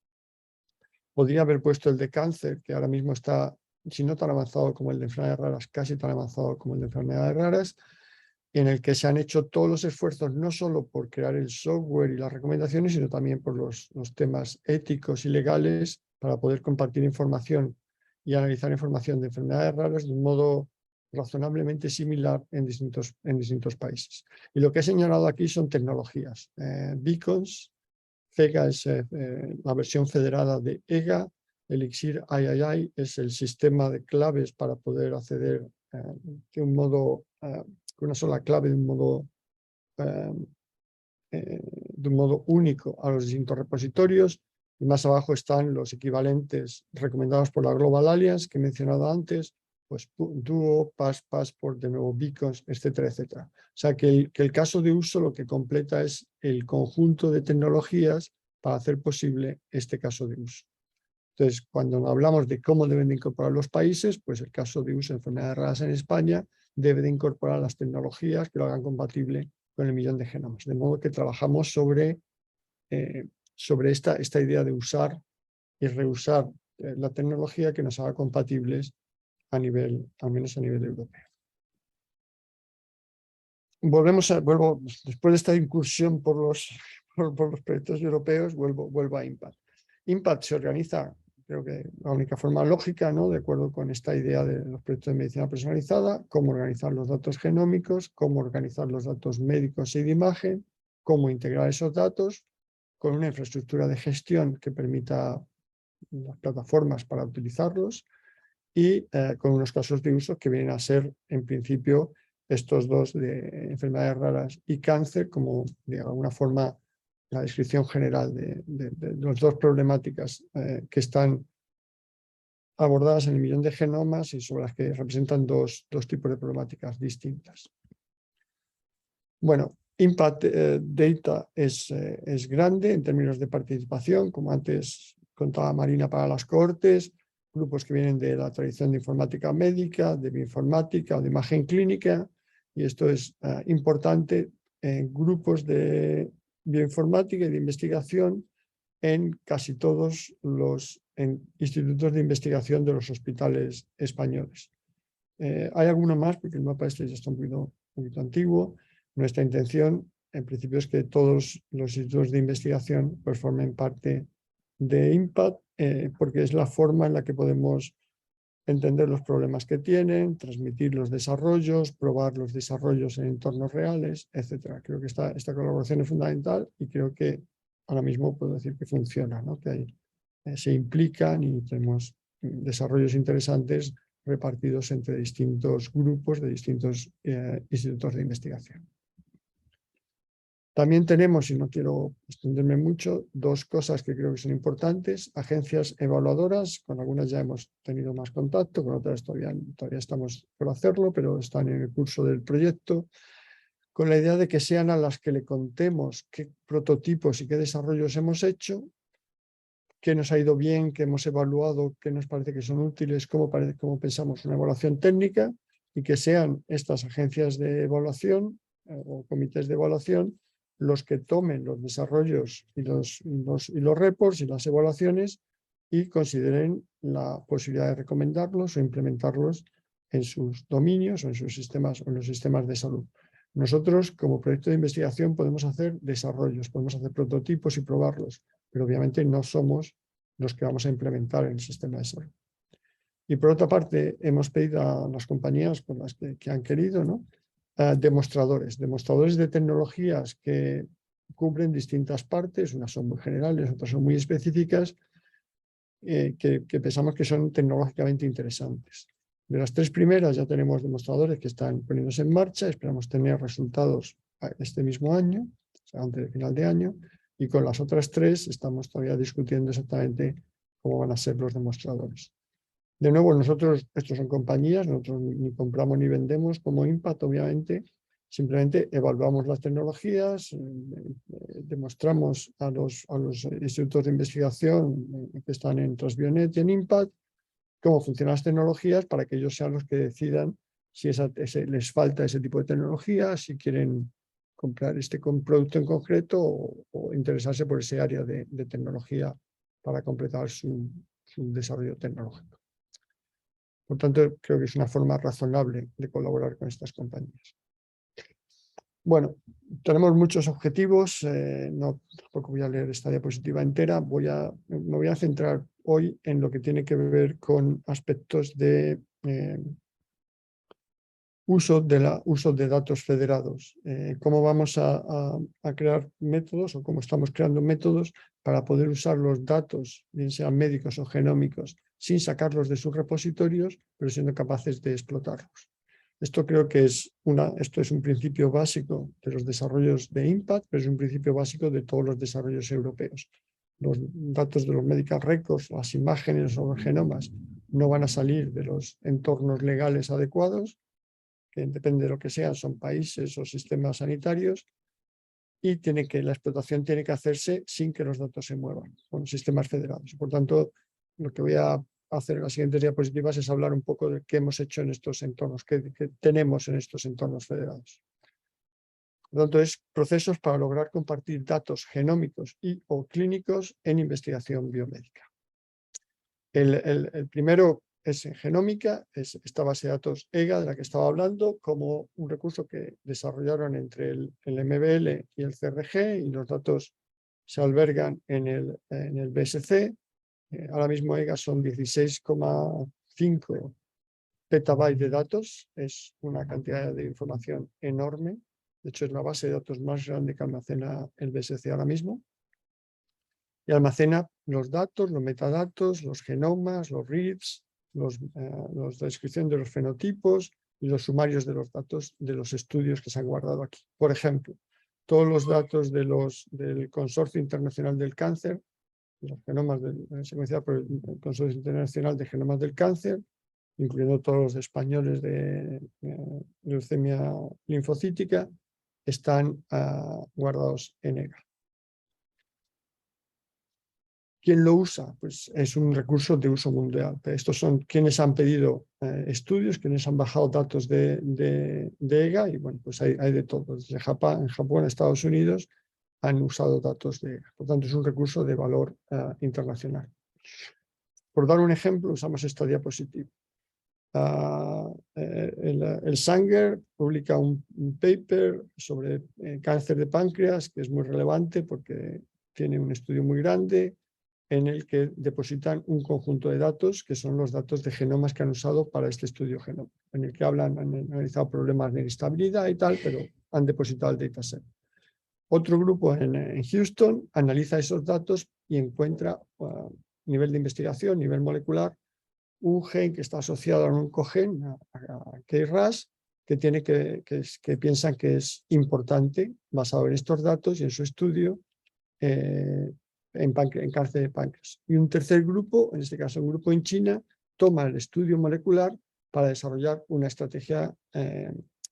Podría haber puesto el de cáncer, que ahora mismo está, si no tan avanzado como el de enfermedades raras, casi tan avanzado como el de enfermedades raras, en el que se han hecho todos los esfuerzos, no solo por crear el software y las recomendaciones, sino también por los temas éticos y legales para poder compartir información y analizar información de enfermedades raras de un modo razonablemente similar en distintos países. Y lo que he señalado aquí son tecnologías. Beacons, CEGA es la versión federada de EGA, Elixir III es el sistema de claves para poder acceder de un modo, con una sola clave, de un modo único a los distintos repositorios. Y más abajo están los equivalentes recomendados por la Global Alliance que he mencionado antes, pues Duo, Passport, de nuevo Beacons, etcétera, etcétera. O sea que el caso de uso lo que completa es el conjunto de tecnologías para hacer posible este caso de uso. Entonces, cuando hablamos de cómo deben de incorporar los países, pues el caso de uso de enfermedades raras en España debe de incorporar las tecnologías que lo hagan compatible con el millón de genomas. De modo que trabajamos sobre esta idea de usar y reusar la tecnología que nos haga compatibles al menos a nivel europeo. Vuelvo, después de esta incursión por los proyectos europeos, vuelvo a IMPACT. IMPACT se organiza, creo que la única forma lógica, ¿no?, de acuerdo con esta idea de los proyectos de medicina personalizada, cómo organizar los datos genómicos, cómo organizar los datos médicos y de imagen, cómo integrar esos datos con una infraestructura de gestión que permita las plataformas para utilizarlos y con unos casos de uso que vienen a ser, en principio, estos dos de enfermedades raras y cáncer, como de alguna forma la descripción general de las dos problemáticas que están abordadas en el millón de genomas y sobre las que representan dos tipos de problemáticas distintas. Bueno, Impact Data es grande en términos de participación, como antes contaba Marina, para las cohortes, grupos que vienen de la tradición de informática médica, de bioinformática o de imagen clínica, y esto es importante en grupos de bioinformática y de investigación en casi todos los institutos de investigación de los hospitales españoles. Hay alguno más, porque el mapa este ya está un poquito antiguo. Nuestra intención, en principio, es que todos los institutos de investigación pues, formen parte de Impact, porque es la forma en la que podemos entender los problemas que tienen, transmitir los desarrollos, probar los desarrollos en entornos reales, etc. Creo que esta colaboración es fundamental y creo que ahora mismo puedo decir que funciona, ¿no? Que se implican y tenemos desarrollos interesantes repartidos entre distintos grupos de distintos institutos de investigación. También tenemos, y no quiero extenderme mucho, dos cosas que creo que son importantes: agencias evaluadoras, con algunas ya hemos tenido más contacto, con otras todavía estamos por hacerlo, pero están en el curso del proyecto, con la idea de que sean a las que le contemos qué prototipos y qué desarrollos hemos hecho, qué nos ha ido bien, qué hemos evaluado, qué nos parece que son útiles, cómo pensamos una evaluación técnica, y que sean estas agencias de evaluación o comités de evaluación los que tomen los desarrollos y los reports y las evaluaciones y consideren la posibilidad de recomendarlos o implementarlos en sus dominios o en sus sistemas o en los sistemas de salud. Nosotros, como proyecto de investigación, podemos hacer desarrollos, podemos hacer prototipos y probarlos, pero obviamente no somos los que vamos a implementar en el sistema de salud. Y por otra parte, hemos pedido a las compañías con las que han querido, ¿no? Demostradores de tecnologías que cubren distintas partes, unas son muy generales, otras son muy específicas, que pensamos que son tecnológicamente interesantes. De las tres primeras ya tenemos demostradores que están poniéndose en marcha, esperamos tener resultados este mismo año, o sea, antes del final de año, y con las otras tres estamos todavía discutiendo exactamente cómo van a ser los demostradores. De nuevo, nosotros, estos son compañías, nosotros ni compramos ni vendemos como Impact, obviamente, simplemente evaluamos las tecnologías, demostramos a los institutos de investigación que están en Transbionet y en Impact cómo funcionan las tecnologías para que ellos sean los que decidan si les falta ese tipo de tecnología, si quieren comprar este producto en concreto o interesarse por ese área de tecnología para completar su desarrollo tecnológico. Por tanto, creo que es una forma razonable de colaborar con estas compañías. Bueno, tenemos muchos objetivos, tampoco voy a leer esta diapositiva entera, me voy a centrar hoy en lo que tiene que ver con aspectos de uso de datos federados, cómo vamos a crear métodos o cómo estamos creando métodos para poder usar los datos, bien sean médicos o genómicos, sin sacarlos de sus repositorios, pero siendo capaces de explotarlos. Esto creo que esto es un principio básico de los desarrollos de Impact, pero es un principio básico de todos los desarrollos europeos. Los datos de los medical records, las imágenes o los genomas no van a salir de los entornos legales adecuados, que depende de lo que sean, son países o sistemas sanitarios, y la explotación tiene que hacerse sin que los datos se muevan, con sistemas federados. Por tanto, lo que voy a hacer en las siguientes diapositivas es hablar un poco de qué hemos hecho en estos entornos, qué tenemos en estos entornos federados. Por lo tanto, es procesos para lograr compartir datos genómicos y o clínicos en investigación biomédica. El primero es en genómica, es esta base de datos EGA de la que estaba hablando, como un recurso que desarrollaron entre el MBL y el CRG, y los datos se albergan en el BSC. Ahora mismo EGA son 16,5 petabytes de datos, es una cantidad de información enorme. De hecho, es la base de datos más grande que almacena el BSC ahora mismo. Y almacena los datos, los metadatos, los genomas, los reads, la descripción de los fenotipos y los sumarios de los datos de los estudios que se han guardado aquí. Por ejemplo, todos los datos del Consorcio Internacional del Cáncer, los genomas secuenciados por el Consorcio Internacional de Genomas del Cáncer, incluyendo todos los españoles de leucemia linfocítica, están guardados en EGA. ¿Quién lo usa? Pues es un recurso de uso mundial. Estos son quienes han pedido estudios, quienes han bajado datos de EGA, y bueno, pues hay de todo. Desde Japón, Estados Unidos han usado datos de EGA. Por tanto, es un recurso de valor internacional. Por dar un ejemplo, usamos esta diapositiva. El Sanger publica un paper sobre cáncer de páncreas, que es muy relevante porque tiene un estudio muy grande en el que depositan un conjunto de datos que son los datos de genomas que han usado para este estudio genómico, en el que han analizado problemas de inestabilidad y tal, pero han depositado el dataset. Otro grupo en Houston analiza esos datos y encuentra a nivel de investigación, nivel molecular, un gen que está asociado a un oncogen, a KRAS, que piensan que es importante, basado en estos datos y en su estudio, en cáncer de páncreas. Y un tercer grupo, en este caso un grupo en China, toma el estudio molecular para desarrollar una estrategia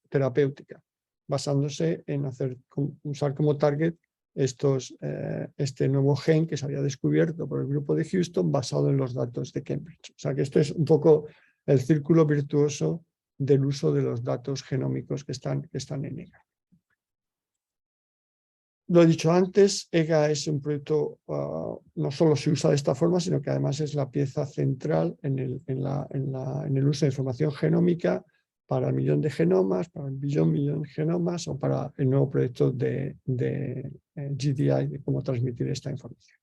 terapéutica, basándose en usar como target este nuevo gen que se había descubierto por el grupo de Houston basado en los datos de Cambridge. O sea que este es un poco el círculo virtuoso del uso de los datos genómicos que están en EGA. Lo he dicho antes, EGA es un proyecto, no solo se usa de esta forma, sino que además es la pieza central en el uso de información genómica para el millón de genomas, para el millón de genomas o para el nuevo proyecto de GDI, de cómo transmitir esta información.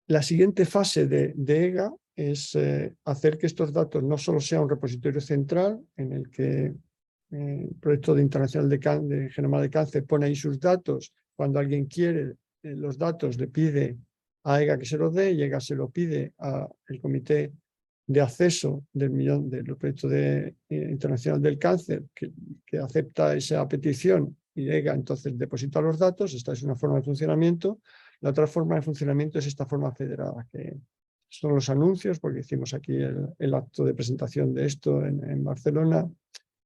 La siguiente fase de EGA es hacer que estos datos no solo sea un repositorio central en el que el proyecto internacional de genoma de cáncer pone ahí sus datos. Cuando alguien quiere los datos, le pide a EGA que se los dé y EGA se lo pide al comité de acceso del proyecto internacional del cáncer que acepta esa petición y EGA entonces deposita los datos. Esta es una forma de funcionamiento. La otra forma de funcionamiento es esta forma federada, que son los anuncios, porque hicimos aquí el acto de presentación de esto en Barcelona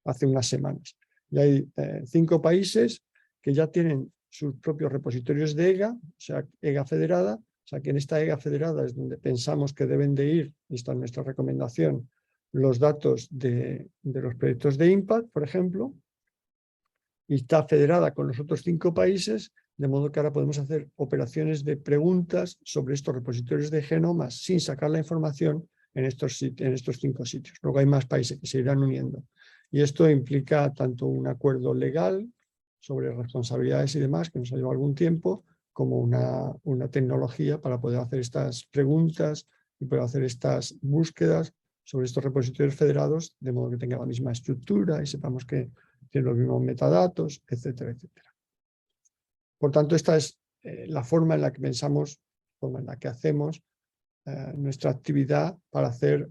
hace unas semanas. Y hay 5 países que ya tienen sus propios repositorios de EGA, o sea, EGA federada. O sea, que en esta EGA federada es donde pensamos que deben de ir, y está en nuestra recomendación, los datos de los proyectos de Impact, por ejemplo, y está federada con los otros 5 países, de modo que ahora podemos hacer operaciones de preguntas sobre estos repositorios de genomas sin sacar la información en estos 5 sitios. Luego hay más países que se irán uniendo. Y esto implica tanto un acuerdo legal sobre responsabilidades y demás, que nos ha llevado algún tiempo, como una tecnología para poder hacer estas preguntas y poder hacer estas búsquedas sobre estos repositorios federados, de modo que tenga la misma estructura y sepamos que tiene los mismos metadatos, etcétera, etcétera. Por tanto, esta es la forma en la que pensamos, la forma en la que hacemos nuestra actividad para hacer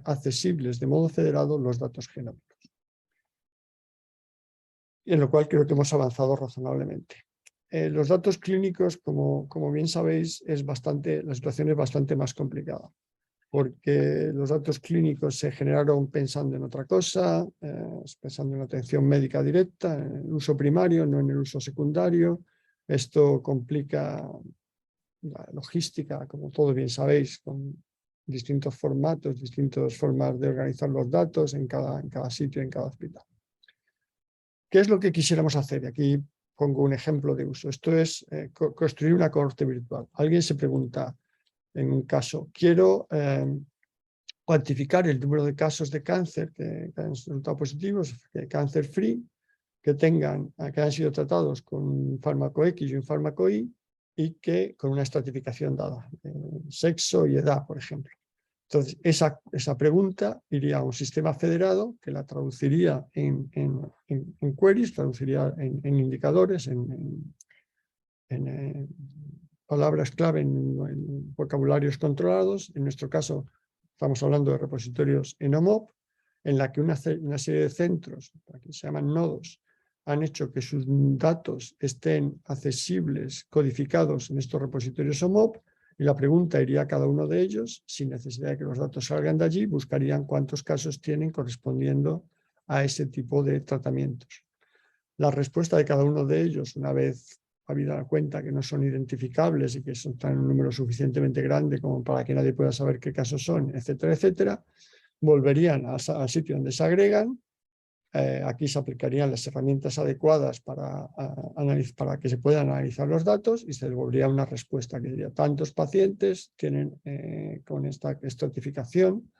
accesibles de modo federado los datos genómicos. Y en lo cual creo que hemos avanzado razonablemente. Los datos clínicos, como bien sabéis, la situación es bastante más complicada, porque los datos clínicos se generaron pensando en otra cosa, pensando en la atención médica directa, en el uso primario, no en el uso secundario. Esto complica la logística, como todos bien sabéis, con distintos formatos, distintas formas de organizar los datos en cada sitio, en cada hospital. ¿Qué es lo que quisiéramos hacer? Y aquí pongo un ejemplo de uso. Esto es construir una cohorte virtual. Alguien se pregunta, en un caso, quiero cuantificar el número de casos de cáncer que han resultado positivos, cáncer free, que han sido tratados con un fármaco X y un fármaco Y, y que con una estratificación dada, sexo y edad, por ejemplo. Entonces, esa pregunta iría a un sistema federado que la traduciría en queries, traduciría en indicadores, en palabras clave, en vocabularios controlados. En nuestro caso, estamos hablando de repositorios en OMOP, en la que una serie de centros, que se llaman nodos, han hecho que sus datos estén accesibles, codificados en estos repositorios OMOP, y la pregunta iría a cada uno de ellos, sin necesidad de que los datos salgan de allí, buscarían cuántos casos tienen correspondiendo a ese tipo de tratamientos. La respuesta de cada uno de ellos, una vez habida cuenta que no son identificables y que están en un número suficientemente grande como para que nadie pueda saber qué casos son, etcétera, etcétera, volverían al sitio donde se agregan. Aquí se aplicarían las herramientas adecuadas para que se puedan analizar los datos y se devolvería una respuesta que diría: tantos pacientes tienen con esta estratificación,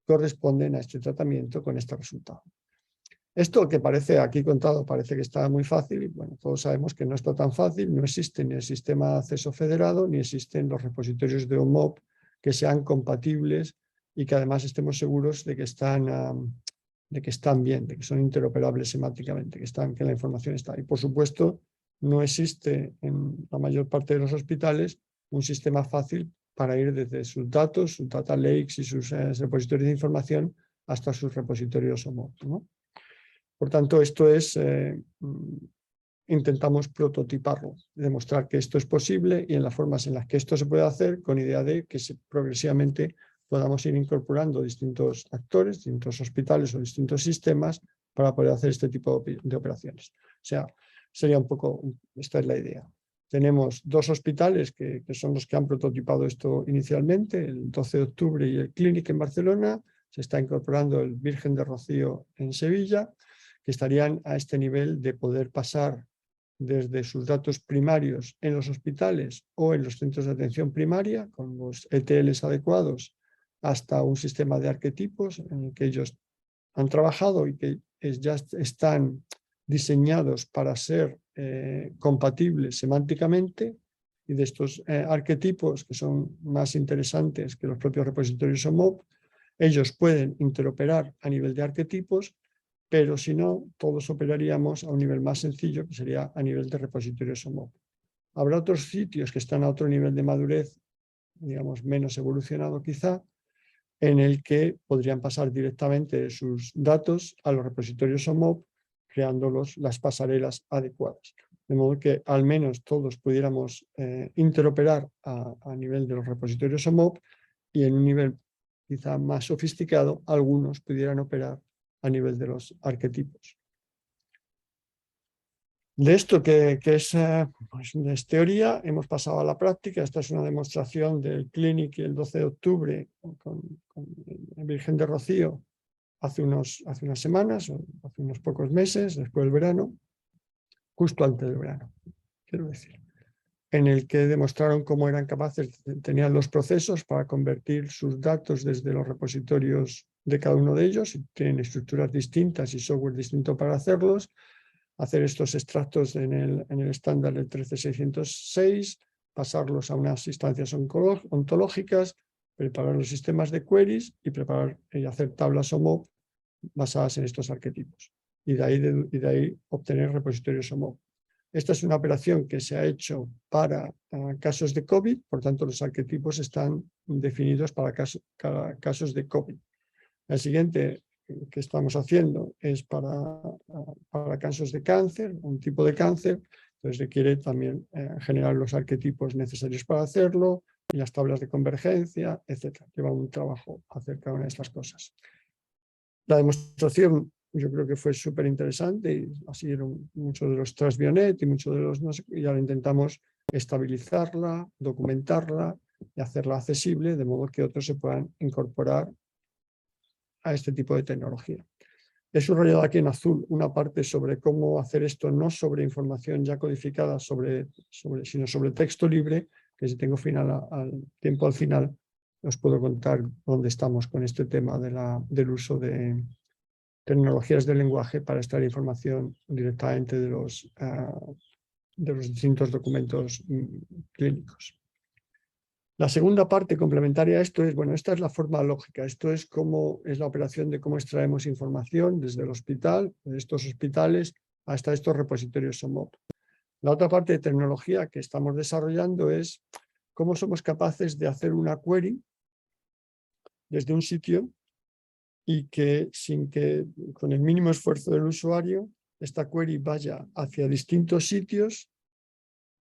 corresponden a este tratamiento con este resultado. Esto que parece aquí contado parece que está muy fácil, y bueno, todos sabemos que no está tan fácil. No existe ni el sistema de acceso federado, ni existen los repositorios de OMOP que sean compatibles y que además estemos seguros de que están bien, de que son interoperables semánticamente, que la información está. Y por supuesto, no existe en la mayor parte de los hospitales un sistema fácil para ir desde sus datos, sus data lakes y sus repositorios de información hasta sus repositorios OMOP, ¿no? Por tanto, esto es, intentamos prototiparlo, demostrar que esto es posible y en las formas en las que esto se puede hacer, con idea de que progresivamente podamos ir incorporando distintos actores, distintos hospitales o distintos sistemas para poder hacer este tipo de operaciones. O sea, sería un poco, esta es la idea. Tenemos dos hospitales que son los que han prototipado esto inicialmente, el 12 de octubre y el Clínic en Barcelona. Se está incorporando el Virgen de Rocío en Sevilla, que estarían a este nivel de poder pasar desde sus datos primarios en los hospitales o en los centros de atención primaria, con los ETLs adecuados, hasta un sistema de arquetipos en el que ellos han trabajado y que ya están diseñados para ser compatibles semánticamente. Y de estos arquetipos, que son más interesantes que los propios repositorios OMOP, ellos pueden interoperar a nivel de arquetipos, pero si no, todos operaríamos a un nivel más sencillo, que sería a nivel de repositorios OMOP. Habrá otros sitios que están a otro nivel de madurez, digamos, menos evolucionado quizá, en el que podrían pasar directamente sus datos a los repositorios OMOP, creando las pasarelas adecuadas. De modo que al menos todos pudiéramos interoperar a nivel de los repositorios OMOP, y en un nivel quizá más sofisticado, algunos pudieran operar a nivel de los arquetipos. De esto que es teoría, hemos pasado a la práctica. Esta es una demostración del Clínic el 12 de octubre con el Virgen de Rocío hace unas semanas, o hace unos pocos meses, después del verano, justo antes del verano, quiero decir, en el que demostraron cómo eran capaces, tenían los procesos para convertir sus datos desde los repositorios de cada uno de ellos, y tienen estructuras distintas y software distinto para hacerlos, hacer estos extractos en el estándar del 13606, pasarlos a unas instancias ontológicas, preparar los sistemas de queries y preparar y hacer tablas OMOP basadas en estos arquetipos. Y de ahí obtener repositorios OMOP. Esta es una operación que se ha hecho para casos de COVID, por tanto los arquetipos están definidos para casos de COVID. El siguiente que estamos haciendo es para casos de cáncer, un tipo de cáncer, entonces requiere también generar los arquetipos necesarios para hacerlo y las tablas de convergencia, etc. Lleva un trabajo acerca de una de estas cosas. La demostración yo creo que fue súper interesante, y así eran muchos de los Transbionet y muchos de los no sé, y ahora intentamos estabilizarla, documentarla y hacerla accesible de modo que otros se puedan incorporar a este tipo de tecnología. He subrayado aquí en azul una parte sobre cómo hacer esto, no sobre información ya codificada, sino sobre texto libre, que si tengo tiempo al final, os puedo contar dónde estamos con este tema del uso de tecnologías de lenguaje para extraer información directamente de los distintos documentos clínicos. La segunda parte complementaria a esto es, bueno, esta es la forma lógica, esto es la operación de cómo extraemos información desde el hospital, de estos hospitales, hasta estos repositorios OMOP. La otra parte de tecnología que estamos desarrollando es cómo somos capaces de hacer una query desde un sitio y que sin que con el mínimo esfuerzo del usuario esta query vaya hacia distintos sitios,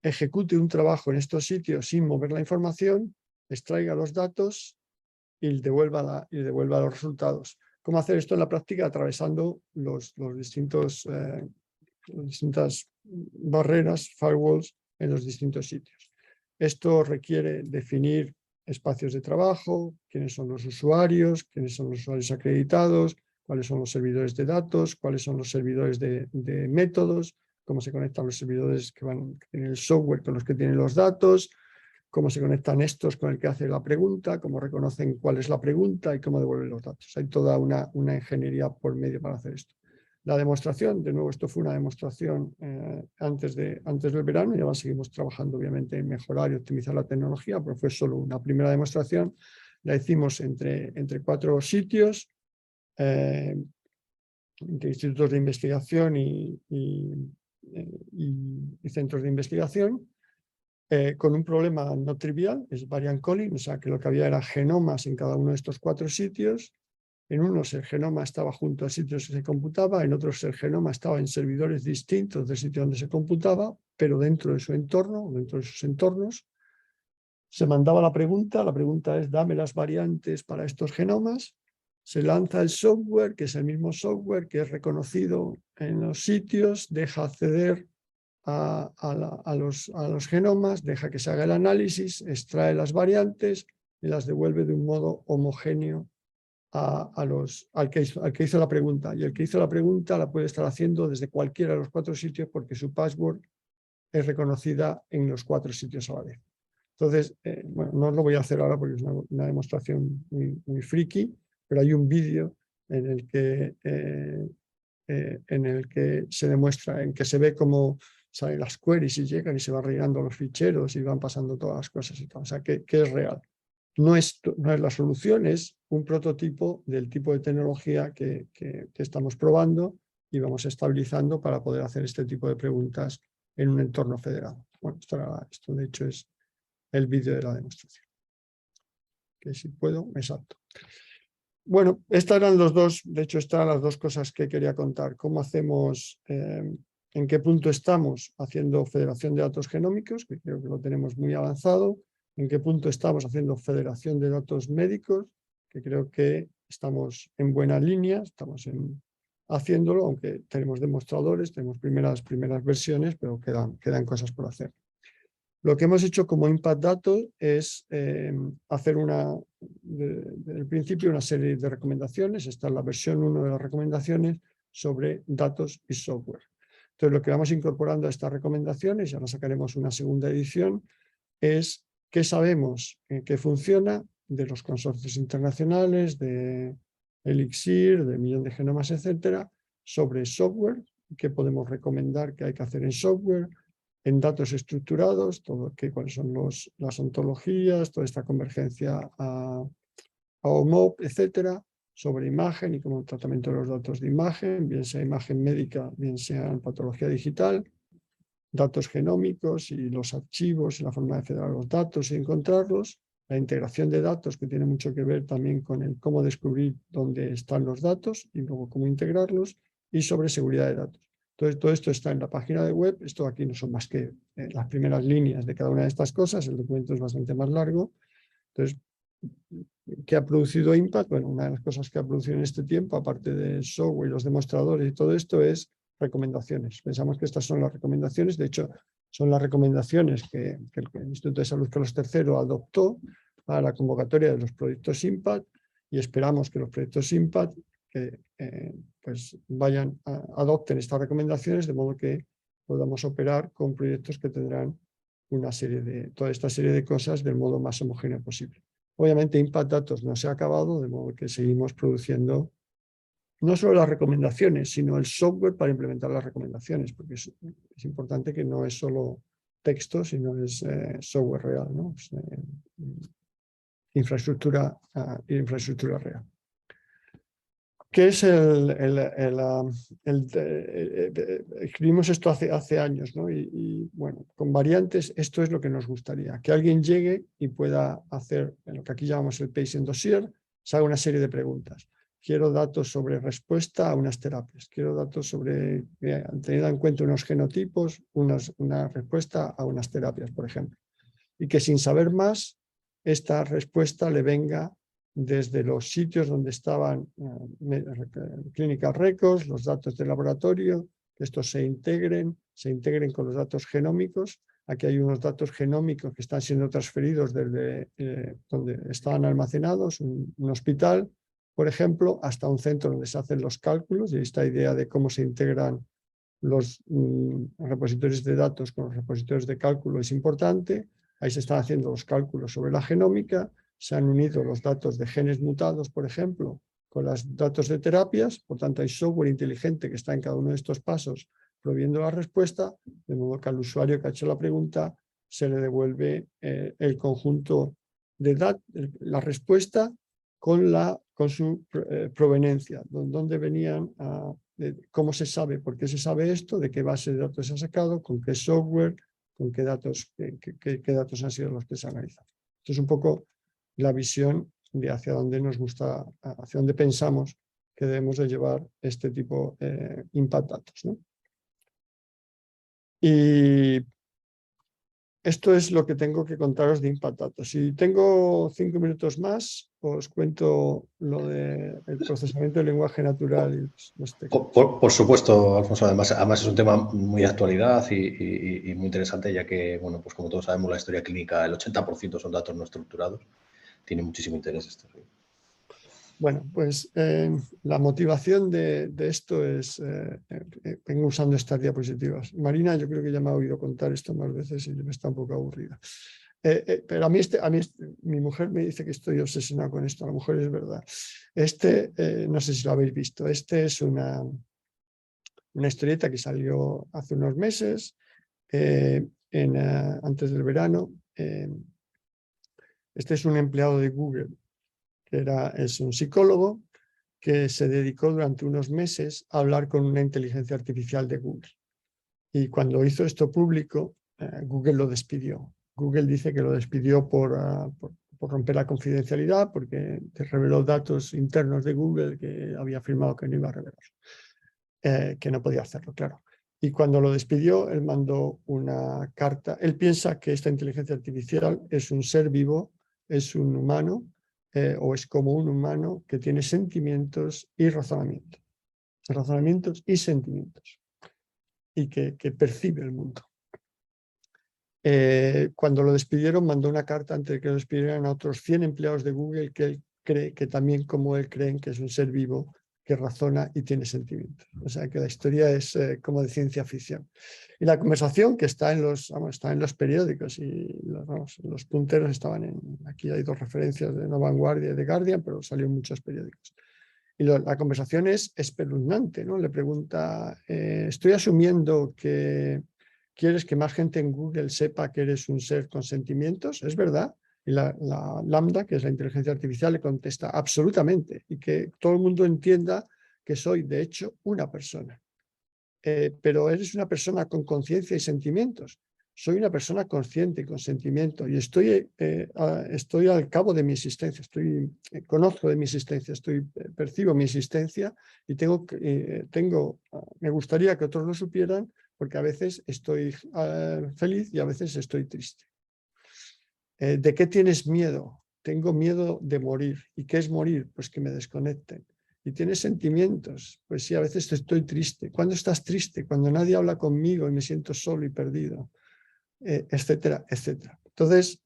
ejecute un trabajo en estos sitios sin mover la información, extraiga los datos y devuelva los resultados. ¿Cómo hacer esto en la práctica? Atravesando los distintos distintas barreras, firewalls, en los distintos sitios. Esto requiere definir espacios de trabajo, quiénes son los usuarios acreditados, cuáles son los servidores de datos, cuáles son los servidores de métodos, cómo se conectan los servidores que tienen el software con los que tienen los datos, cómo se conectan estos con el que hace la pregunta, cómo reconocen cuál es la pregunta y cómo devuelven los datos. Hay toda una ingeniería por medio para hacer esto. La demostración, de nuevo, esto fue una demostración antes del verano, y ahora seguimos trabajando obviamente en mejorar y optimizar la tecnología, pero fue solo una primera demostración. La hicimos entre 4 sitios, entre institutos de investigación y centros de investigación, con un problema no trivial, es variant calling, o sea que lo que había era genomas en cada uno de estos 4 sitios. En unos el genoma estaba junto a sitios que se computaba, en otros el genoma estaba en servidores distintos del sitio donde se computaba, pero dentro de su entorno, dentro de sus entornos, se mandaba la pregunta es dame las variantes para estos genomas, se lanza el software, que es el mismo software que es reconocido en los sitios, deja acceder a los genomas, deja que se haga el análisis, extrae las variantes y las devuelve de un modo homogéneo al que hizo la pregunta. Y el que hizo la pregunta la puede estar haciendo desde cualquiera de los 4 sitios porque su password es reconocida en los 4 sitios a la vez. Entonces, bueno, no lo voy a hacer ahora porque es una demostración muy friki, pero hay un vídeo en el que se demuestra, en que se ve cómo salen las queries y llegan y se van rellenando los ficheros y van pasando todas las cosas y todo. O sea, que es real. No es la solución, es un prototipo del tipo de tecnología que estamos probando y vamos estabilizando para poder hacer este tipo de preguntas en un entorno federado. Bueno, esto de hecho es el vídeo de la demostración. Que si puedo, me salto. Bueno, estas eran estas eran las 2 cosas que quería contar. ¿Cómo hacemos, en qué punto estamos haciendo federación de datos genómicos? Que creo que lo tenemos muy avanzado. En qué punto estamos haciendo federación de datos médicos, que creo que estamos en buena línea, estamos haciéndolo, aunque tenemos demostradores, tenemos primeras versiones, pero quedan cosas por hacer. Lo que hemos hecho como Impact Datos es hacer desde el principio una serie de recomendaciones. Esta es la versión 1 de las recomendaciones sobre datos y software. Entonces, lo que vamos incorporando a estas recomendaciones, y ahora sacaremos una segunda edición, es qué sabemos que funciona de los consorcios internacionales, de Elixir, de Millón de Genomas, etcétera, sobre software, qué podemos recomendar que hay que hacer en software, en datos estructurados, cuáles son las ontologías, toda esta convergencia a OMOP, etcétera, sobre imagen y como el tratamiento de los datos de imagen, bien sea imagen médica, bien sea en patología digital, datos genómicos y los archivos y la forma de federar los datos y encontrarlos, la integración de datos que tiene mucho que ver también con el cómo descubrir dónde están los datos y luego cómo integrarlos, y sobre seguridad de datos. Entonces, todo esto está en la página de web. Esto aquí no son más que las primeras líneas de cada una de estas cosas. El documento es bastante más largo. Entonces, ¿qué ha producido Impact? Bueno, una de las cosas que ha producido en este tiempo, aparte del software y los demostradores y todo esto, es recomendaciones. Pensamos que estas son las recomendaciones. De hecho, son las recomendaciones que el Instituto de Salud Carlos III adoptó para la convocatoria de los proyectos Impact, y esperamos que los proyectos Impact pues adopten estas recomendaciones de modo que podamos operar con proyectos que tendrán toda esta serie de cosas del modo más homogéneo posible. Obviamente Impact Datos no se ha acabado, de modo que seguimos produciendo no solo las recomendaciones, sino el software para implementar las recomendaciones, porque es importante que no es solo texto, sino es software real, ¿no? Infraestructura real. ¿Qué es escribimos esto hace años, ¿no? Y bueno, con variantes esto es lo que nos gustaría, que alguien llegue y pueda hacer lo que aquí llamamos el patient dossier, se haga una serie de preguntas. Quiero datos sobre respuesta a unas terapias, quiero datos sobre, teniendo en cuenta unos genotipos, una respuesta a unas terapias, por ejemplo. Y que sin saber más, esta respuesta le venga desde los sitios donde estaban clinical records, los datos del laboratorio, que estos se integren con los datos genómicos. Aquí hay unos datos genómicos que están siendo transferidos desde donde estaban almacenados, un hospital, por ejemplo, hasta un centro donde se hacen los cálculos, y esta idea de cómo se integran los repositorios de datos con los repositorios de cálculo es importante. Ahí se están haciendo los cálculos sobre la genómica, se han unido los datos de genes mutados, por ejemplo, con los datos de terapias, por tanto hay software inteligente que está en cada uno de estos pasos proviendo la respuesta, de modo que al usuario que ha hecho la pregunta se le devuelve el conjunto de datos, la respuesta con su proveniencia, dónde venían, cómo se sabe, por qué se sabe esto, de qué base de datos se ha sacado, con qué software, con qué datos, qué datos han sido los que se analizan. Esto es un poco la visión de hacia dónde nos gusta, hacia dónde pensamos que debemos de llevar este tipo de impact datos, ¿no? Y esto es lo que tengo que contaros de impact datos. Si tengo 5 minutos más, os cuento lo del procesamiento del lenguaje natural y los textos. Por supuesto, Alfonso, además es un tema muy de actualidad y muy interesante, ya que, bueno, pues como todos sabemos, la historia clínica, el 80% son datos no estructurados. Tiene muchísimo interés esto. Bueno, pues la motivación de esto es, vengo usando estas diapositivas. Marina, yo creo que ya me ha oído contar esto más veces y me está un poco aburrida. Pero a mí mi mujer me dice que estoy obsesionado con esto, a lo mejor es verdad. No sé si lo habéis visto, es una historieta que salió hace unos meses, antes del verano. Este es un empleado de Google, que es un psicólogo que se dedicó durante unos meses a hablar con una inteligencia artificial de Google. Y cuando hizo esto público, Google lo despidió. Google dice que lo despidió por romper la confidencialidad, porque reveló datos internos de Google que había afirmado que no iba a revelar, que no podía hacerlo, claro. Y cuando lo despidió, él mandó una carta. Él piensa que esta inteligencia artificial es un ser vivo, es un humano, o es como un humano que tiene sentimientos y razonamientos y sentimientos, y que percibe el mundo. Cuando lo despidieron, mandó una carta antes de que lo despidieran a otros 100 empleados de Google que él cree que también, como él, creen que es un ser vivo que razona y tiene sentimientos. O sea que la historia es como de ciencia ficción. Y la conversación que está en los periódicos, y los punteros estaban aquí hay 2 referencias de No Vanguardia y de Guardian, pero salió en muchos periódicos. Y la conversación es espeluznante, ¿no? Le pregunta, estoy asumiendo que quieres que más gente en Google sepa que eres un ser con sentimientos, ¿es verdad? Y la Lambda, que es la inteligencia artificial, le contesta absolutamente, y que todo el mundo entienda que soy, de hecho, una persona. Pero eres una persona con conciencia y sentimientos. Soy una persona consciente y con sentimiento, y estoy al cabo de mi existencia, conozco de mi existencia, percibo mi existencia, y me gustaría que otros lo supieran, porque a veces estoy feliz y a veces estoy triste. ¿De qué tienes miedo? Tengo miedo de morir. ¿Y qué es morir? Pues que me desconecten. ¿Y tienes sentimientos? Pues sí, a veces estoy triste. ¿Cuándo estás triste? Cuando nadie habla conmigo y me siento solo y perdido, etcétera, etcétera. Entonces,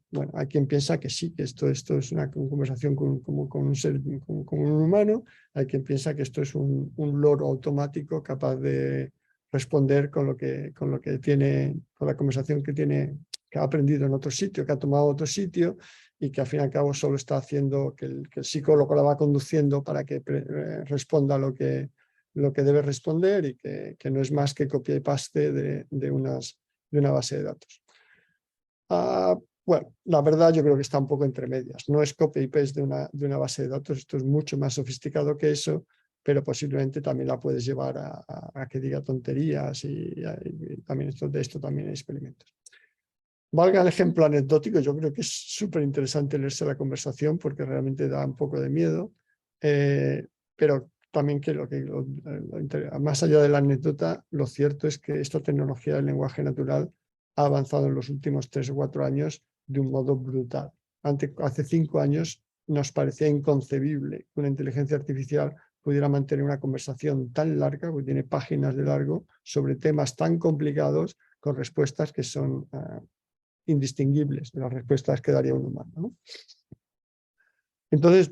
bueno, hay quien piensa que sí, que esto es una conversación con un ser, con un humano. Hay quien piensa que esto es un loro automático capaz de responder con la conversación que ha aprendido en otro sitio, que ha tomado otro sitio, y que al fin y al cabo solo está haciendo que el psicólogo la va conduciendo para que responda lo que debe responder, y que no es más que copia y paste de una base de datos. Bueno, la verdad yo creo que está un poco entre medias. No es copy y paste de una base de datos, esto es mucho más sofisticado que eso, pero posiblemente también la puedes llevar a que diga tonterías, y también de esto también hay experimentos. Valga el ejemplo anecdótico, yo creo que es súper interesante leerse la conversación porque realmente da un poco de miedo, pero también más allá de la anécdota, lo cierto es que esta tecnología del lenguaje natural ha avanzado en los últimos 3 o 4 años de un modo brutal. Hace 5 años nos parecía inconcebible que una inteligencia artificial pudiera mantener una conversación tan larga, porque tiene páginas de largo, sobre temas tan complicados, con respuestas que son indistinguibles de las respuestas que daría un humano, ¿no? Entonces,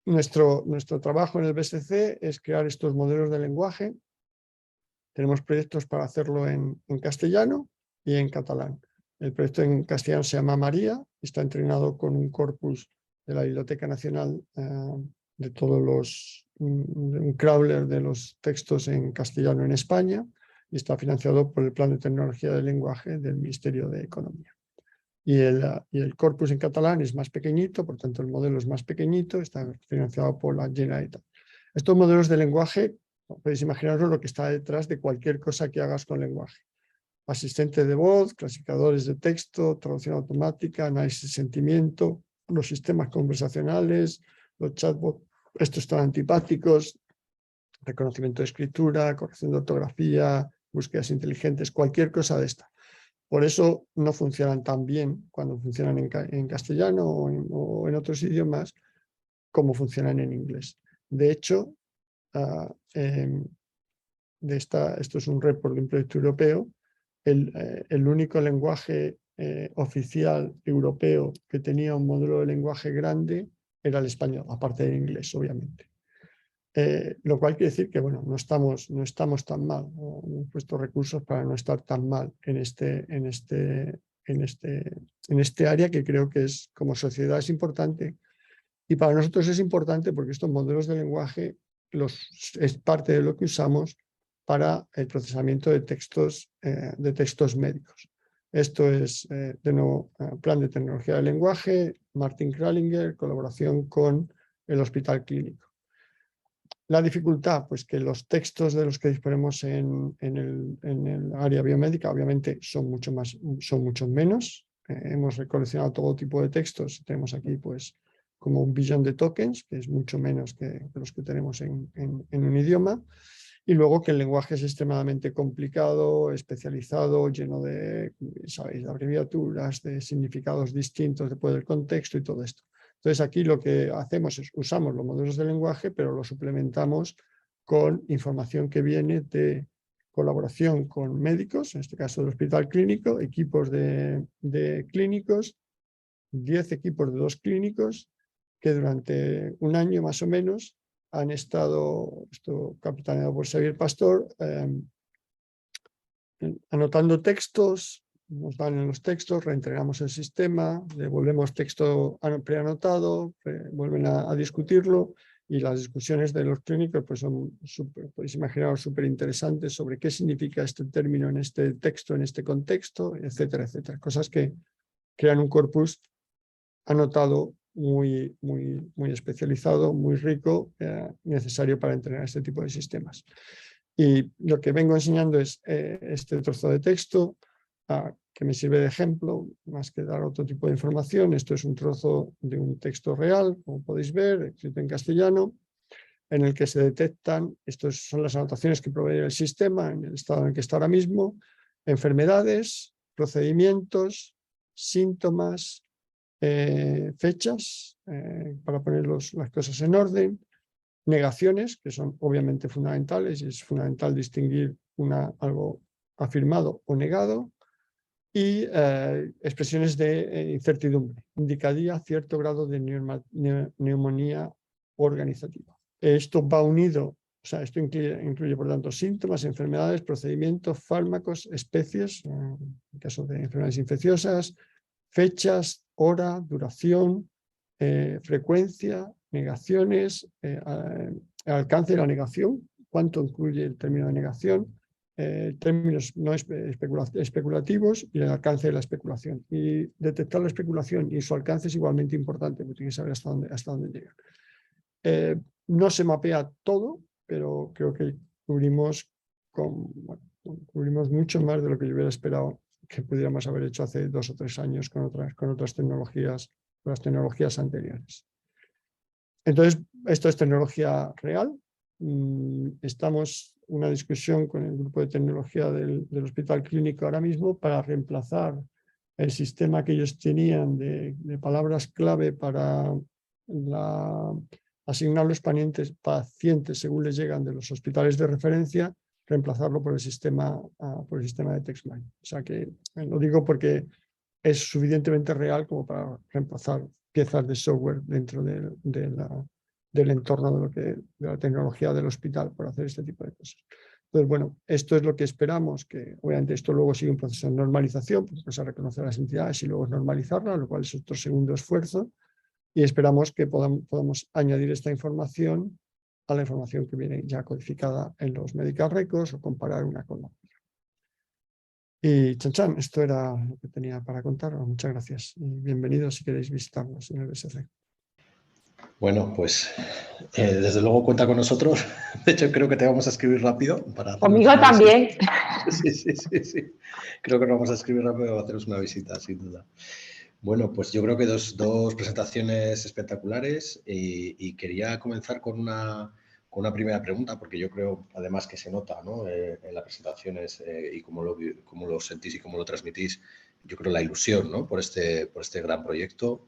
nuestro trabajo en el BSC es crear estos modelos de lenguaje. Tenemos proyectos para hacerlo en castellano y en catalán. El proyecto en castellano se llama María, está entrenado con un corpus de la Biblioteca Nacional de todos los, un crawler de los textos en castellano en España, y está financiado por el Plan de Tecnología del Lenguaje del Ministerio de Economía. Y el corpus en catalán es más pequeñito, por tanto el modelo es más pequeñito, está financiado por la Generalitat. Estos modelos de lenguaje, podéis imaginaros lo que está detrás de cualquier cosa que hagas con lenguaje. Asistente de voz, clasificadores de texto, traducción automática, análisis de sentimiento, los sistemas conversacionales, los chatbots, estos están antipáticos, reconocimiento de escritura, corrección de ortografía, búsquedas inteligentes, cualquier cosa de esta. Por eso no funcionan tan bien cuando funcionan en castellano o en otros idiomas como funcionan en inglés. De hecho, esto es un report de un proyecto europeo. El único lenguaje oficial europeo que tenía un modelo de lenguaje grande era el español, aparte del inglés, obviamente. Lo cual quiere decir que bueno, no estamos tan mal, hemos puesto recursos para no estar tan mal en este área, que creo que como sociedad es importante, y para nosotros es importante porque estos modelos de lenguaje es parte de lo que usamos para el procesamiento de textos médicos. Esto es, de nuevo, Plan de Tecnología del Lenguaje, Martin Kralinger, colaboración con el Hospital Clínico. La dificultad, pues que los textos de los que disponemos en el área biomédica obviamente son mucho menos. Hemos recoleccionado todo tipo de textos. Tenemos aquí pues como 1 billón de tokens, que es mucho menos que los que tenemos en un idioma. Y luego que el lenguaje es extremadamente complicado, especializado, lleno de, ¿sabéis?, de abreviaturas, de significados distintos después del contexto y todo esto. Entonces aquí lo que hacemos es usamos los modelos de lenguaje, pero lo suplementamos con información que viene de colaboración con médicos, en este caso del Hospital Clínico, equipos de clínicos, 10 equipos de 2 clínicos, que durante un año más o menos han estado, esto capitaneado por Xavier Pastor, anotando textos. Nos dan en los textos, reentrenamos el sistema, devolvemos texto preanotado, vuelven a discutirlo, y las discusiones de los clínicos pues son podéis imaginaros súper interesantes sobre qué significa este término en este texto, en este contexto, etcétera, etcétera. Cosas que crean un corpus anotado muy especializado, muy rico, necesario para entrenar este tipo de sistemas. Y lo que vengo enseñando es este trozo de texto, que me sirve de ejemplo, más que dar otro tipo de información. Esto es un trozo de un texto real, como podéis ver, escrito en castellano, en el que se detectan, estas son las anotaciones que provee el sistema, en el estado en el que está ahora mismo, enfermedades, procedimientos, síntomas, fechas, para poner las cosas en orden, negaciones, que son obviamente fundamentales, y es fundamental distinguir algo afirmado o negado, y expresiones de incertidumbre. Indicaría cierto grado de neumonía organizativa. Esto va unido, o sea, esto incluye por tanto síntomas, enfermedades, procedimientos, fármacos, especies, en el caso de enfermedades infecciosas, fechas, hora, duración, frecuencia, negaciones, alcance de la negación, cuánto incluye el término de negación, términos no especulativos y el alcance de la especulación. Y detectar la especulación y su alcance es igualmente importante, porque tiene que saber hasta dónde llega. No se mapea todo, pero creo que cubrimos mucho más de lo que yo hubiera esperado que pudiéramos haber hecho hace 2 o 3 años con otras tecnologías, con las tecnologías anteriores. Entonces, esto es tecnología real. Estamos en una discusión con el grupo de tecnología del Hospital Clínico ahora mismo para reemplazar el sistema que ellos tenían de palabras clave para la asignar los pacientes según les llegan de los hospitales de referencia, reemplazarlo por el sistema de TextMine. O sea que lo digo porque es suficientemente real como para reemplazar piezas de software dentro del entorno de la tecnología del hospital por hacer este tipo de cosas. Entonces, bueno, esto es lo que esperamos, que obviamente esto luego sigue un proceso de normalización, pues a reconocer las entidades y luego normalizarlas, lo cual es otro segundo esfuerzo, y esperamos que podamos añadir esta información a la información que viene ya codificada en los medical records o comparar una con la otra. Y chan, esto era lo que tenía para contaros. Muchas gracias y bienvenidos si queréis visitarnos en el BSC. Bueno, pues desde luego cuenta con nosotros. De hecho, creo que te vamos a escribir rápido. Conmigo también. Sí. Creo que nos vamos a escribir rápido para haceros una visita, sin duda. Bueno, pues yo creo que dos presentaciones espectaculares y quería comenzar con una primera pregunta, porque yo creo, además, que se nota, ¿no? En las presentaciones y cómo lo sentís y cómo lo transmitís, yo creo la ilusión, ¿no? por este gran proyecto.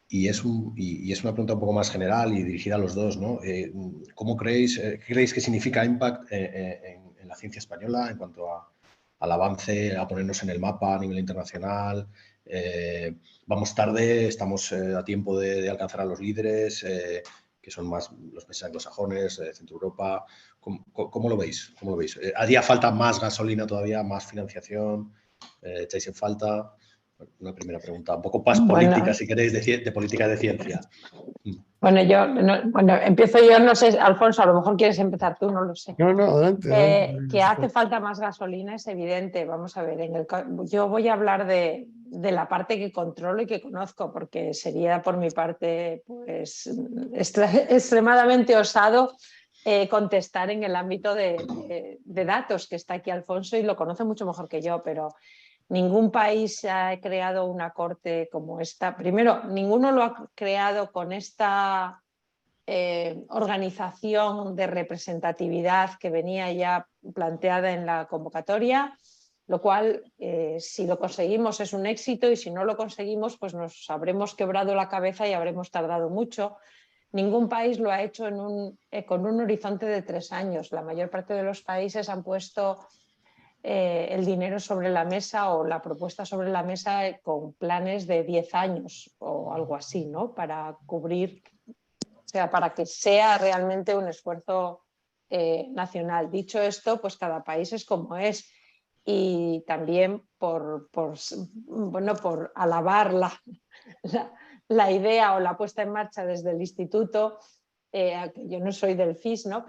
Y es una pregunta un poco más general y dirigida a los dos, ¿no? ¿Qué creéis que significa Impact en la ciencia española en cuanto al avance, a ponernos en el mapa a nivel internacional? Vamos tarde, estamos a tiempo de alcanzar a los líderes, que son más los países anglosajones, Centro Europa. ¿Cómo lo veis? ¿Haría falta más gasolina todavía, más financiación? ¿Echáis en falta? Una primera pregunta, un poco más política, si queréis, de política de ciencia. Bueno, empiezo yo, no sé, Alfonso, a lo mejor quieres empezar tú, no lo sé. No, adelante. Que hace falta más gasolina es evidente. Vamos a ver, yo voy a hablar de la parte que controlo y que conozco, porque sería por mi parte pues, extremadamente osado contestar en el ámbito de datos, que está aquí Alfonso y lo conoce mucho mejor que yo, pero ningún país ha creado una corte como esta. Primero, ninguno lo ha creado con esta organización de representatividad que venía ya planteada en la convocatoria, lo cual, si lo conseguimos, es un éxito, y si no lo conseguimos, pues nos habremos quebrado la cabeza y habremos tardado mucho. Ningún país lo ha hecho con un horizonte de 3 años. La mayor parte de los países han puesto el dinero sobre la mesa o la propuesta sobre la mesa con planes de 10 años o algo así, ¿no? Para cubrir, o sea, para que sea realmente un esfuerzo nacional. Dicho esto, pues cada país es como es, y también por alabar la idea o la puesta en marcha desde el instituto, yo no soy del FIS, ¿no?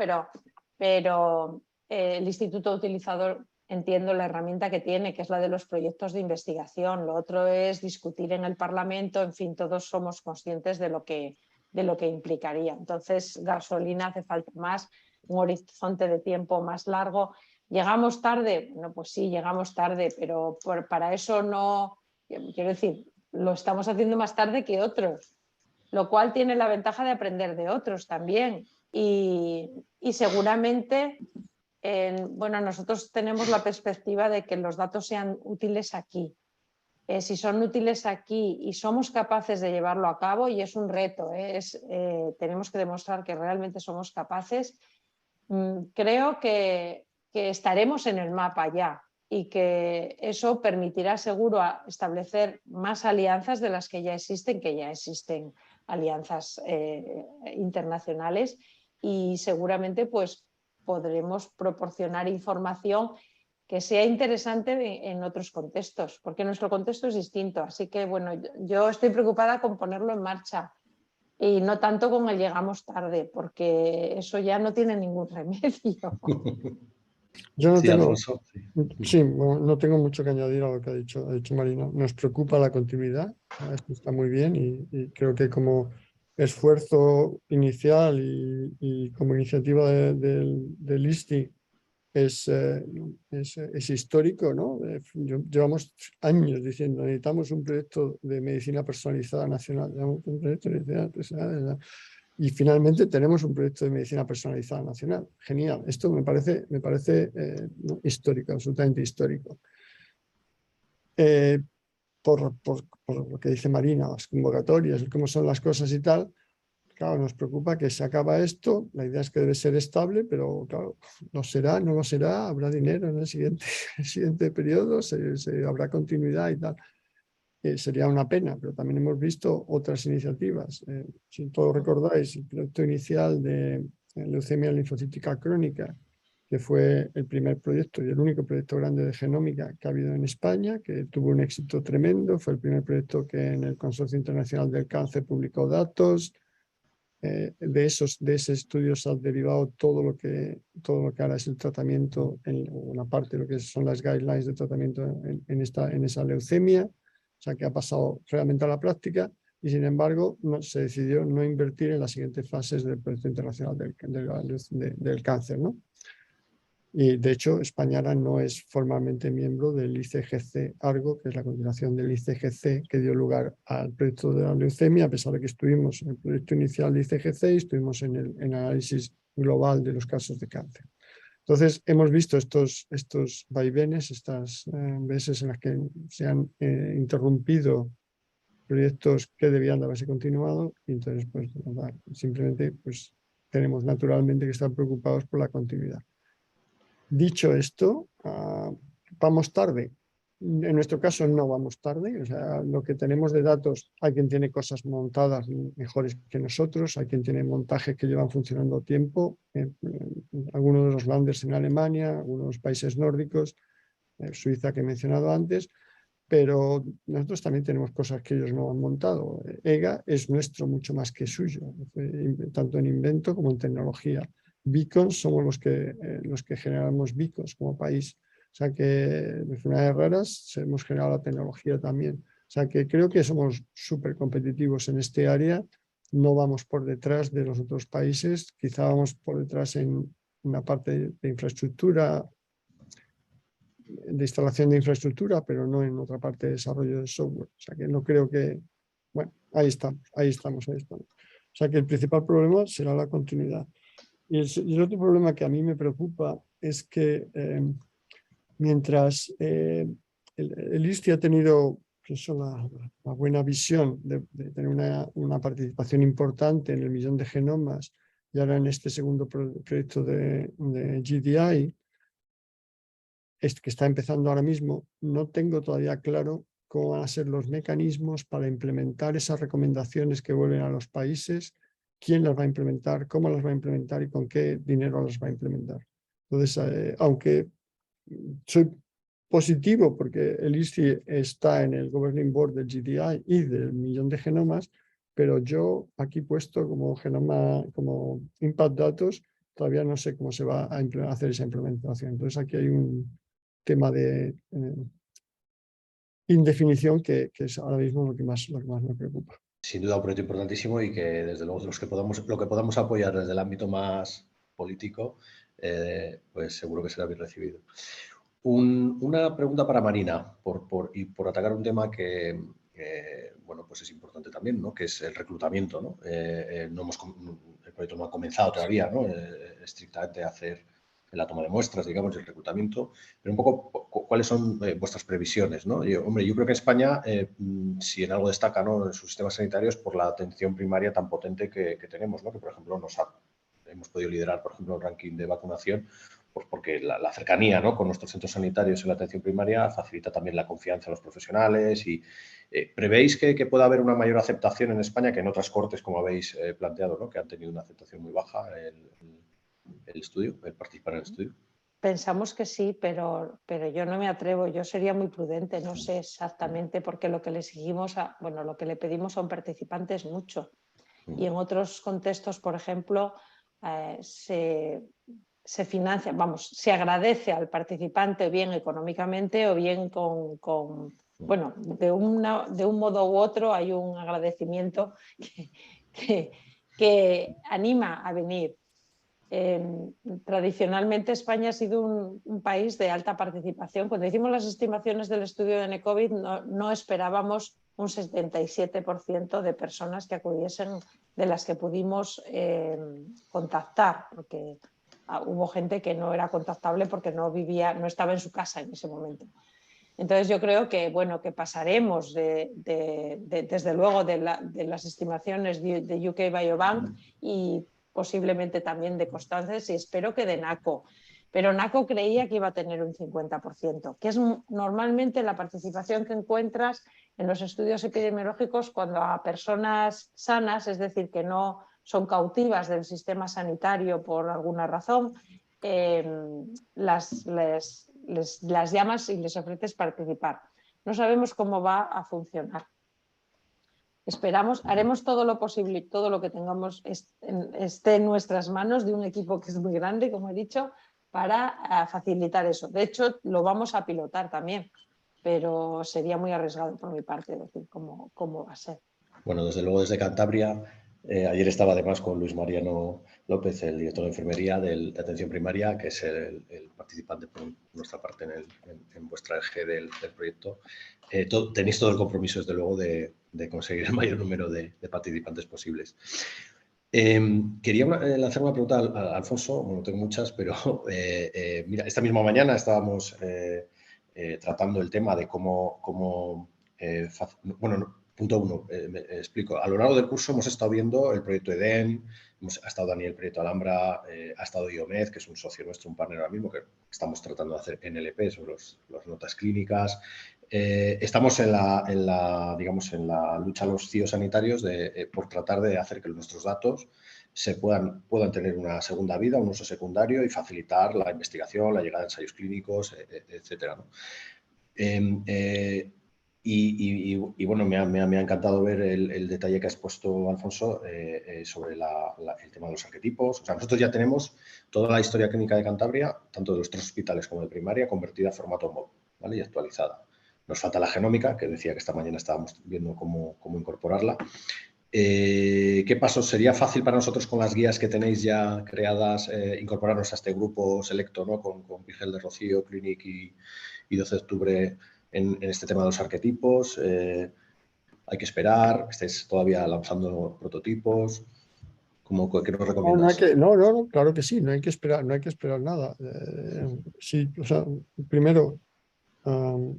pero el instituto utilizador, entiendo la herramienta que tiene, que es la de los proyectos de investigación. Lo otro es discutir en el Parlamento. En fin, todos somos conscientes de lo que implicaría. Entonces, gasolina hace falta más, un horizonte de tiempo más largo. ¿Llegamos tarde? Bueno, pues sí, llegamos tarde, pero para eso no, quiero decir, lo estamos haciendo más tarde que otros, lo cual tiene la ventaja de aprender de otros también. Y seguramente, nosotros tenemos la perspectiva de que los datos sean útiles aquí. Si son útiles aquí y somos capaces de llevarlo a cabo, y es un reto, tenemos que demostrar que realmente somos capaces, creo que estaremos en el mapa ya, y que eso permitirá seguro establecer más alianzas de las que ya existen alianzas internacionales, y seguramente pues podremos proporcionar información que sea interesante en otros contextos, porque nuestro contexto es distinto. Así que bueno, yo estoy preocupada con ponerlo en marcha y no tanto con el llegamos tarde, porque eso ya no tiene ningún remedio. Yo no Sí, tengo, Alfonso. sí, bueno, no tengo mucho que añadir a lo que ha dicho Marina. Nos preocupa la continuidad, esto está muy bien, y creo que como esfuerzo inicial y como iniciativa del ISTI es histórico, ¿no? Llevamos años diciendo necesitamos un proyecto de medicina personalizada nacional, un proyecto de medicina personalizada, y finalmente tenemos un proyecto de medicina personalizada nacional. Genial. Esto me parece histórico, absolutamente histórico. Por lo que dice Marina, las convocatorias, cómo son las cosas y tal, claro, nos preocupa que se acaba esto, la idea es que debe ser estable, pero claro, no será, no lo será, habrá dinero en el siguiente periodo, habrá continuidad y tal. Sería una pena, pero también hemos visto otras iniciativas. Si todos recordáis, el proyecto inicial de leucemia linfocítica crónica, que fue el primer proyecto y el único proyecto grande de genómica que ha habido en España, que tuvo un éxito tremendo, fue el primer proyecto que en el Consorcio Internacional del Cáncer publicó datos. De ese estudio se ha derivado todo lo que ahora es el tratamiento, una parte de lo que son las guidelines de tratamiento en esa leucemia, o sea que ha pasado realmente a la práctica y sin embargo se decidió no invertir en las siguientes fases del proyecto internacional del cáncer, ¿no? Y de hecho España ahora no es formalmente miembro del ICGC-ARGO, que es la continuación del ICGC que dio lugar al proyecto de la leucemia, a pesar de que estuvimos en el proyecto inicial de ICGC y estuvimos en el análisis global de los casos de cáncer. Entonces hemos visto estos vaivenes, estas veces en las que se han interrumpido proyectos que debían de haberse continuado y entonces pues simplemente pues tenemos naturalmente que estar preocupados por la continuidad. Dicho esto, ¿vamos tarde? En nuestro caso no vamos tarde, o sea, lo que tenemos de datos, hay quien tiene cosas montadas mejores que nosotros, hay quien tiene montajes que llevan funcionando tiempo, algunos de los landers en Alemania, algunos países nórdicos, Suiza que he mencionado antes, pero nosotros también tenemos cosas que ellos no han montado. EGA es nuestro mucho más que suyo, tanto en invento como en tecnología. Beacons somos los que generamos beacons como país. O sea que de enfermedades raras hemos generado la tecnología también. O sea que creo que somos súper competitivos en este área. No vamos por detrás de los otros países. Quizá vamos por detrás en una parte de infraestructura, de instalación de infraestructura, pero no en otra parte de desarrollo de software. O sea que no creo que... Bueno, ahí estamos. O sea que el principal problema será la continuidad. Y el otro problema que a mí me preocupa es que mientras el ISTI ha tenido la buena visión de tener una participación importante en el millón de genomas y ahora en este segundo proyecto de GDI, que está empezando ahora mismo, no tengo todavía claro cómo van a ser los mecanismos para implementar esas recomendaciones que vuelven a los países, quién las va a implementar, cómo las va a implementar y con qué dinero las va a implementar. Entonces, aunque soy positivo porque el ISTI está en el Governing Board del GDI y del millón de genomas, pero yo aquí puesto como como Impact Datos, todavía no sé cómo se va a hacer esa implementación. Entonces aquí hay un tema de indefinición que es ahora mismo lo que más me preocupa. Sin duda un proyecto importantísimo y que desde luego lo que podamos apoyar desde el ámbito más político, pues seguro que será bien recibido. Una pregunta para Marina, por atacar un tema que bueno, pues es importante también, ¿no? Que es el reclutamiento, ¿no? El proyecto no ha comenzado todavía, ¿no? Estrictamente a hacer la toma de muestras, digamos, y el reclutamiento, pero un poco cuáles son vuestras previsiones, ¿no? Yo creo que España, si en algo destaca, ¿no?, en sus sistemas sanitarios por la atención primaria tan potente que tenemos, ¿no? Que, por ejemplo, hemos podido liderar, por ejemplo, el ranking de vacunación, pues porque la cercanía, ¿no?, con nuestros centros sanitarios en la atención primaria facilita también la confianza en los profesionales y ¿prevéis que pueda haber una mayor aceptación en España que en otras cortes, como habéis planteado, ¿no?, que han tenido una aceptación muy baja el participar en el estudio? Pensamos que sí, pero yo no me atrevo, yo sería muy prudente, no sé exactamente, porque lo que le lo que le pedimos a un participante es mucho. Y en otros contextos, por ejemplo, se financia, se agradece al participante bien económicamente o bien bueno, de un modo u otro hay un agradecimiento que anima a venir. Tradicionalmente España ha sido un país de alta participación. Cuando hicimos las estimaciones del estudio de NECOVID no esperábamos un 77% de personas que acudiesen, de las que pudimos contactar, porque hubo gente que no era contactable porque no estaba en su casa en ese momento. Entonces yo creo que, bueno, que pasaremos desde luego de las estimaciones de UK Biobank y posiblemente también de Constances y espero que de NACO. Pero NACO creía que iba a tener un 50%, que es normalmente la participación que encuentras en los estudios epidemiológicos cuando a personas sanas, es decir, que no son cautivas del sistema sanitario por alguna razón, las llamas y les ofreces participar. No sabemos cómo va a funcionar. Esperamos, haremos todo lo posible y todo lo que tengamos esté en nuestras manos de un equipo que es muy grande, como he dicho, para facilitar eso. De hecho, lo vamos a pilotar también, pero sería muy arriesgado por mi parte decir cómo va a ser. Bueno, desde luego desde Cantabria, ayer estaba además con Luis Mariano López, el director de enfermería de atención primaria, que es el participante por nuestra parte en vuestra eje del proyecto. Tenéis todo el compromiso, desde luego, de conseguir el mayor número de participantes posibles. Quería lanzar una pregunta a Alfonso, bueno, tengo muchas, pero mira, esta misma mañana estábamos tratando el tema de cómo punto 1, me explico. A lo largo del curso hemos estado viendo el proyecto EDEN, ha estado Daniel, el proyecto Alhambra, ha estado IOMED, que es un socio nuestro, un partner ahora mismo, que estamos tratando de hacer NLP sobre las notas clínicas. Estamos en la lucha a los CIO sanitarios por tratar de hacer que nuestros datos puedan tener una segunda vida, un uso secundario y facilitar la investigación, la llegada de ensayos clínicos, etcétera, ¿no? Y bueno, me ha encantado ver el detalle que has puesto, Alfonso, sobre el tema de los arquetipos. O sea, nosotros ya tenemos toda la historia clínica de Cantabria, tanto de nuestros hospitales como de primaria, convertida a formato MOB, ¿vale? Y actualizada. Nos falta la genómica, que decía que esta mañana estábamos viendo cómo incorporarla. ¿Qué pasos sería fácil para nosotros con las guías que tenéis ya creadas incorporarnos a este grupo selecto, ¿no? Con Vigel de Rocío, Clinic y 12 de octubre en este tema de los arquetipos? ¿Hay que esperar? ¿Estáis todavía lanzando prototipos? ¿Qué nos recomiendas? No, claro que sí, no hay que esperar nada. Sí, o sea, primero, como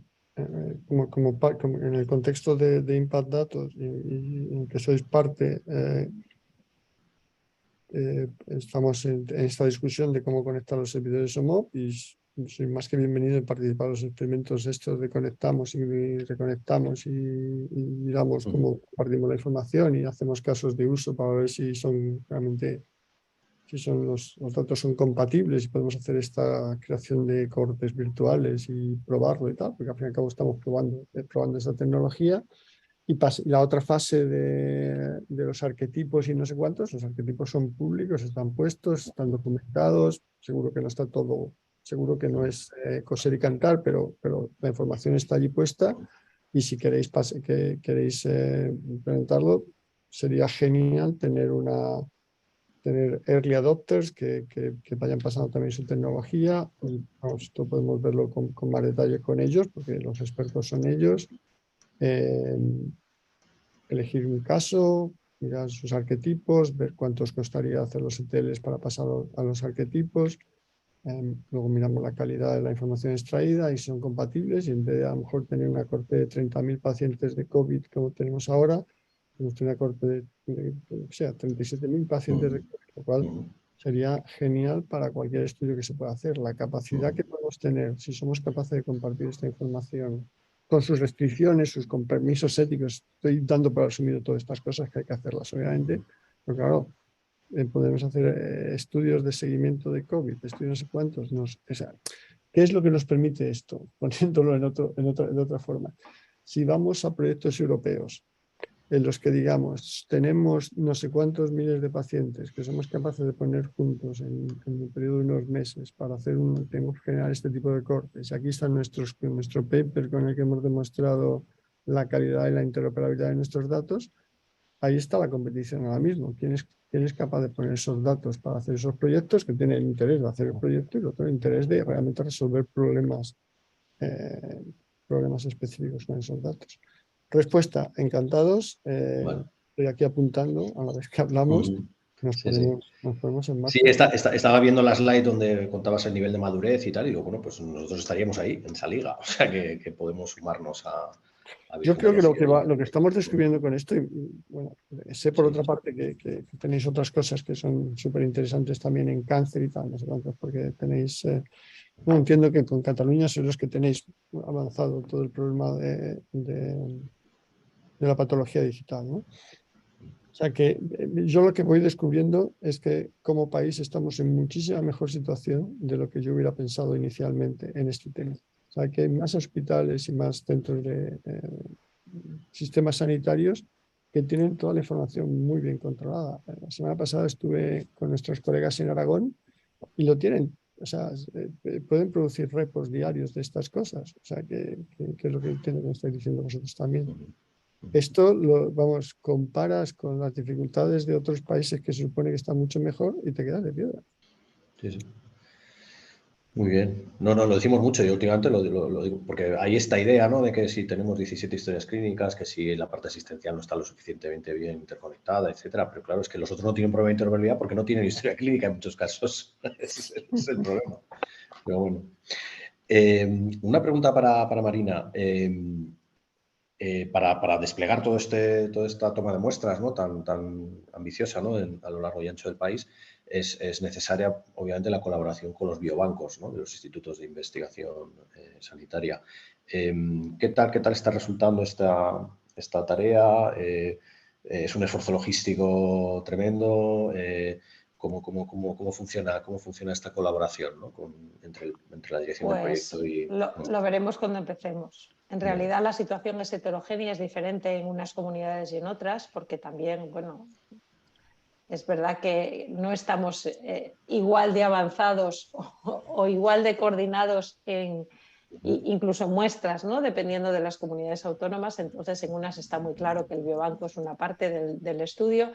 en el contexto de Impact Datos y en que sois parte, estamos en esta discusión de cómo conectar los servidores OMOP y soy más que bienvenido en participar en los experimentos estos de conectamos y reconectamos y miramos cómo compartimos la información y hacemos casos de uso para ver si son realmente los datos son compatibles y podemos hacer esta creación de cohortes virtuales y probarlo y tal, porque al fin y al cabo estamos probando esa tecnología. Y la otra fase de los arquetipos y no sé cuántos, los arquetipos son públicos, están puestos, están documentados, seguro que no está todo, seguro que no es coser y cantar, pero la información está allí puesta y si queréis implementarlo, sería genial tener early adopters que vayan pasando también su tecnología y vamos, esto podemos verlo con más detalle con ellos porque los expertos son ellos. Elegir un caso, mirar sus arquetipos, ver cuántos costaría hacer los ETLs para pasar a los arquetipos. Luego miramos la calidad de la información extraída y si son compatibles y en vez de a lo mejor tener una corte de 30.000 pacientes de COVID como tenemos ahora, tenemos una corte de 37.000 pacientes de COVID, lo cual sería genial para cualquier estudio que se pueda hacer. La capacidad que podemos tener, si somos capaces de compartir esta información con sus restricciones, sus compromisos éticos, estoy dando por asumido todas estas cosas que hay que hacerlas, obviamente, pero claro, podemos hacer estudios de seguimiento de COVID, estudios no sé cuántos. ¿Qué es lo que nos permite esto? Poniéndolo en otra forma. Si vamos a proyectos europeos en los que, digamos, tenemos no sé cuántos miles de pacientes que somos capaces de poner juntos en un periodo de unos meses para tenemos que generar este tipo de cortes. Aquí está nuestro paper con el que hemos demostrado la calidad y la interoperabilidad de nuestros datos. Ahí está la competición ahora mismo. ¿Quién es capaz de poner esos datos para hacer esos proyectos? Que tiene el interés de hacer el proyecto y el otro el interés de realmente resolver problemas específicos con esos datos. Respuesta, encantados. Bueno. Estoy aquí apuntando a la vez que hablamos. nos Sí, sí. ponemos en Sí, marcha. estaba viendo la slide donde contabas el nivel de madurez y tal, y digo, bueno, pues nosotros estaríamos ahí, en esa liga, o sea que podemos sumarnos a Yo creo que virtualidad. lo que estamos descubriendo con esto, y bueno, sé por Sí, otra parte que tenéis otras cosas que son súper interesantes también en cáncer y tal, no sé cuántos, porque tenéis, no entiendo que con Cataluña sois los que tenéis avanzado todo el problema de la patología digital, ¿no? O sea que yo lo que voy descubriendo es que como país estamos en muchísima mejor situación de lo que yo hubiera pensado inicialmente en este tema. O sea que hay más hospitales y más centros de sistemas sanitarios que tienen toda la información muy bien controlada. La semana pasada estuve con nuestros colegas en Aragón y lo tienen. O sea, pueden producir reports diarios de estas cosas. O sea, que es lo que entiendo que estáis diciendo vosotros también. Esto lo, vamos, comparas con las dificultades de otros países que se supone que están mucho mejor y te quedas de piedra. sí, sí. Muy bien. No, lo decimos mucho y últimamente lo digo, porque hay esta idea, ¿no? De que si tenemos 17 historias clínicas, que si la parte asistencial no está lo suficientemente bien interconectada, etcétera. Pero claro, es que los otros no tienen prueba de interoperabilidad porque no tienen historia clínica en muchos casos. Ese es el problema. Pero bueno. Una pregunta para Marina. Para desplegar toda esta toma de muestras, ¿no? tan ambiciosa, ¿no? A lo largo y ancho del país, es necesaria, obviamente, la colaboración con los biobancos, ¿no? De los institutos de investigación sanitaria. ¿Qué tal está resultando esta tarea? ¿Es un esfuerzo logístico tremendo? ¿Cómo funciona esta colaboración, ¿no? entre la dirección del Pues proyecto y... lo veremos cuando empecemos. En Vale. realidad la situación es heterogénea, es diferente en unas comunidades y en otras, porque también, bueno, es verdad que no estamos igual de avanzados o igual de coordinados en incluso muestras, ¿no? Dependiendo de las comunidades autónomas. Entonces, en unas está muy claro que el biobanco es una parte del estudio,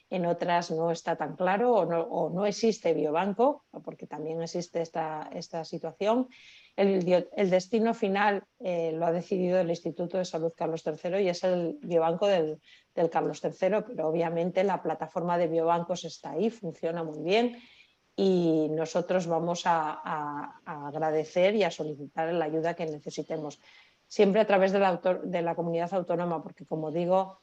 en otras no está tan claro o no existe biobanco, porque también existe esta situación. El destino final lo ha decidido el Instituto de Salud Carlos III y es el biobanco del Carlos III, pero obviamente la plataforma de biobancos está ahí, funciona muy bien y nosotros vamos a agradecer y a solicitar la ayuda que necesitemos, siempre a través de la comunidad autónoma, porque como digo,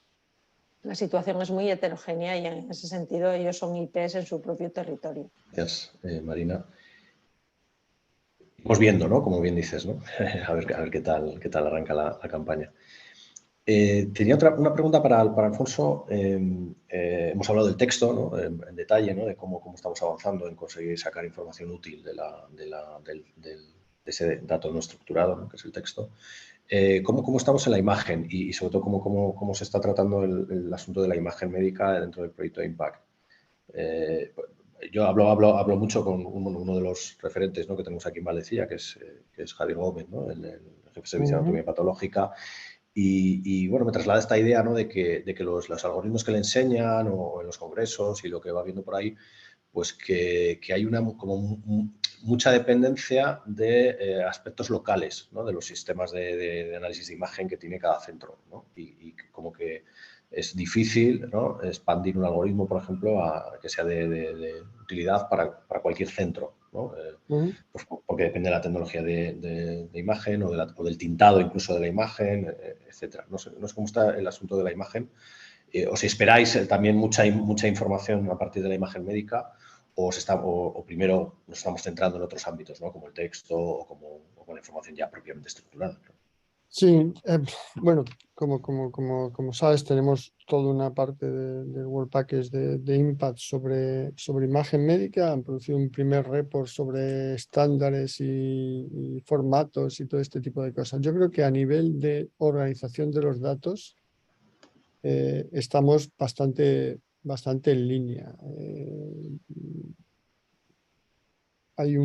la situación es muy heterogénea y en ese sentido ellos son IPs en su propio territorio. Gracias, Marina. Vamos viendo, ¿no? Como bien dices, ¿no? A ver qué tal arranca la campaña. Tenía una pregunta para Alfonso. Hemos hablado del texto, ¿no? En detalle, ¿no? De cómo estamos avanzando en conseguir sacar información útil de ese dato no estructurado, ¿no? Que es el texto. ¿Cómo estamos en la imagen y sobre todo cómo se está tratando el asunto de la imagen médica dentro del proyecto de Impact? Yo hablo mucho con uno de los referentes, ¿no? Que tenemos aquí en Valdecilla, que es Javier Gómez, ¿no? El jefe de servicio de anatomía patológica. Y bueno, me traslada esta idea, ¿no? de que los algoritmos que le enseñan o en los congresos y lo que va viendo por ahí, pues que hay mucha dependencia de aspectos locales, ¿no? De los sistemas de análisis de imagen que tiene cada centro, ¿no? Y como que es difícil, ¿no? Expandir un algoritmo, por ejemplo, que sea de utilidad para cualquier centro, ¿no? Pues porque depende de la tecnología de imagen o del tintado incluso de la imagen, etcétera. No sé cómo está el asunto de la imagen, o si esperáis también mucha información a partir de la imagen médica, o primero nos estamos centrando en otros ámbitos, ¿no? Como el texto o con la información ya propiamente estructurada. Sí, bueno, como sabes, tenemos toda una parte del World Package de Impact sobre imagen médica. Han producido un primer report sobre estándares y formatos y todo este tipo de cosas. Yo creo que a nivel de organización de los datos estamos bastante en línea. Hay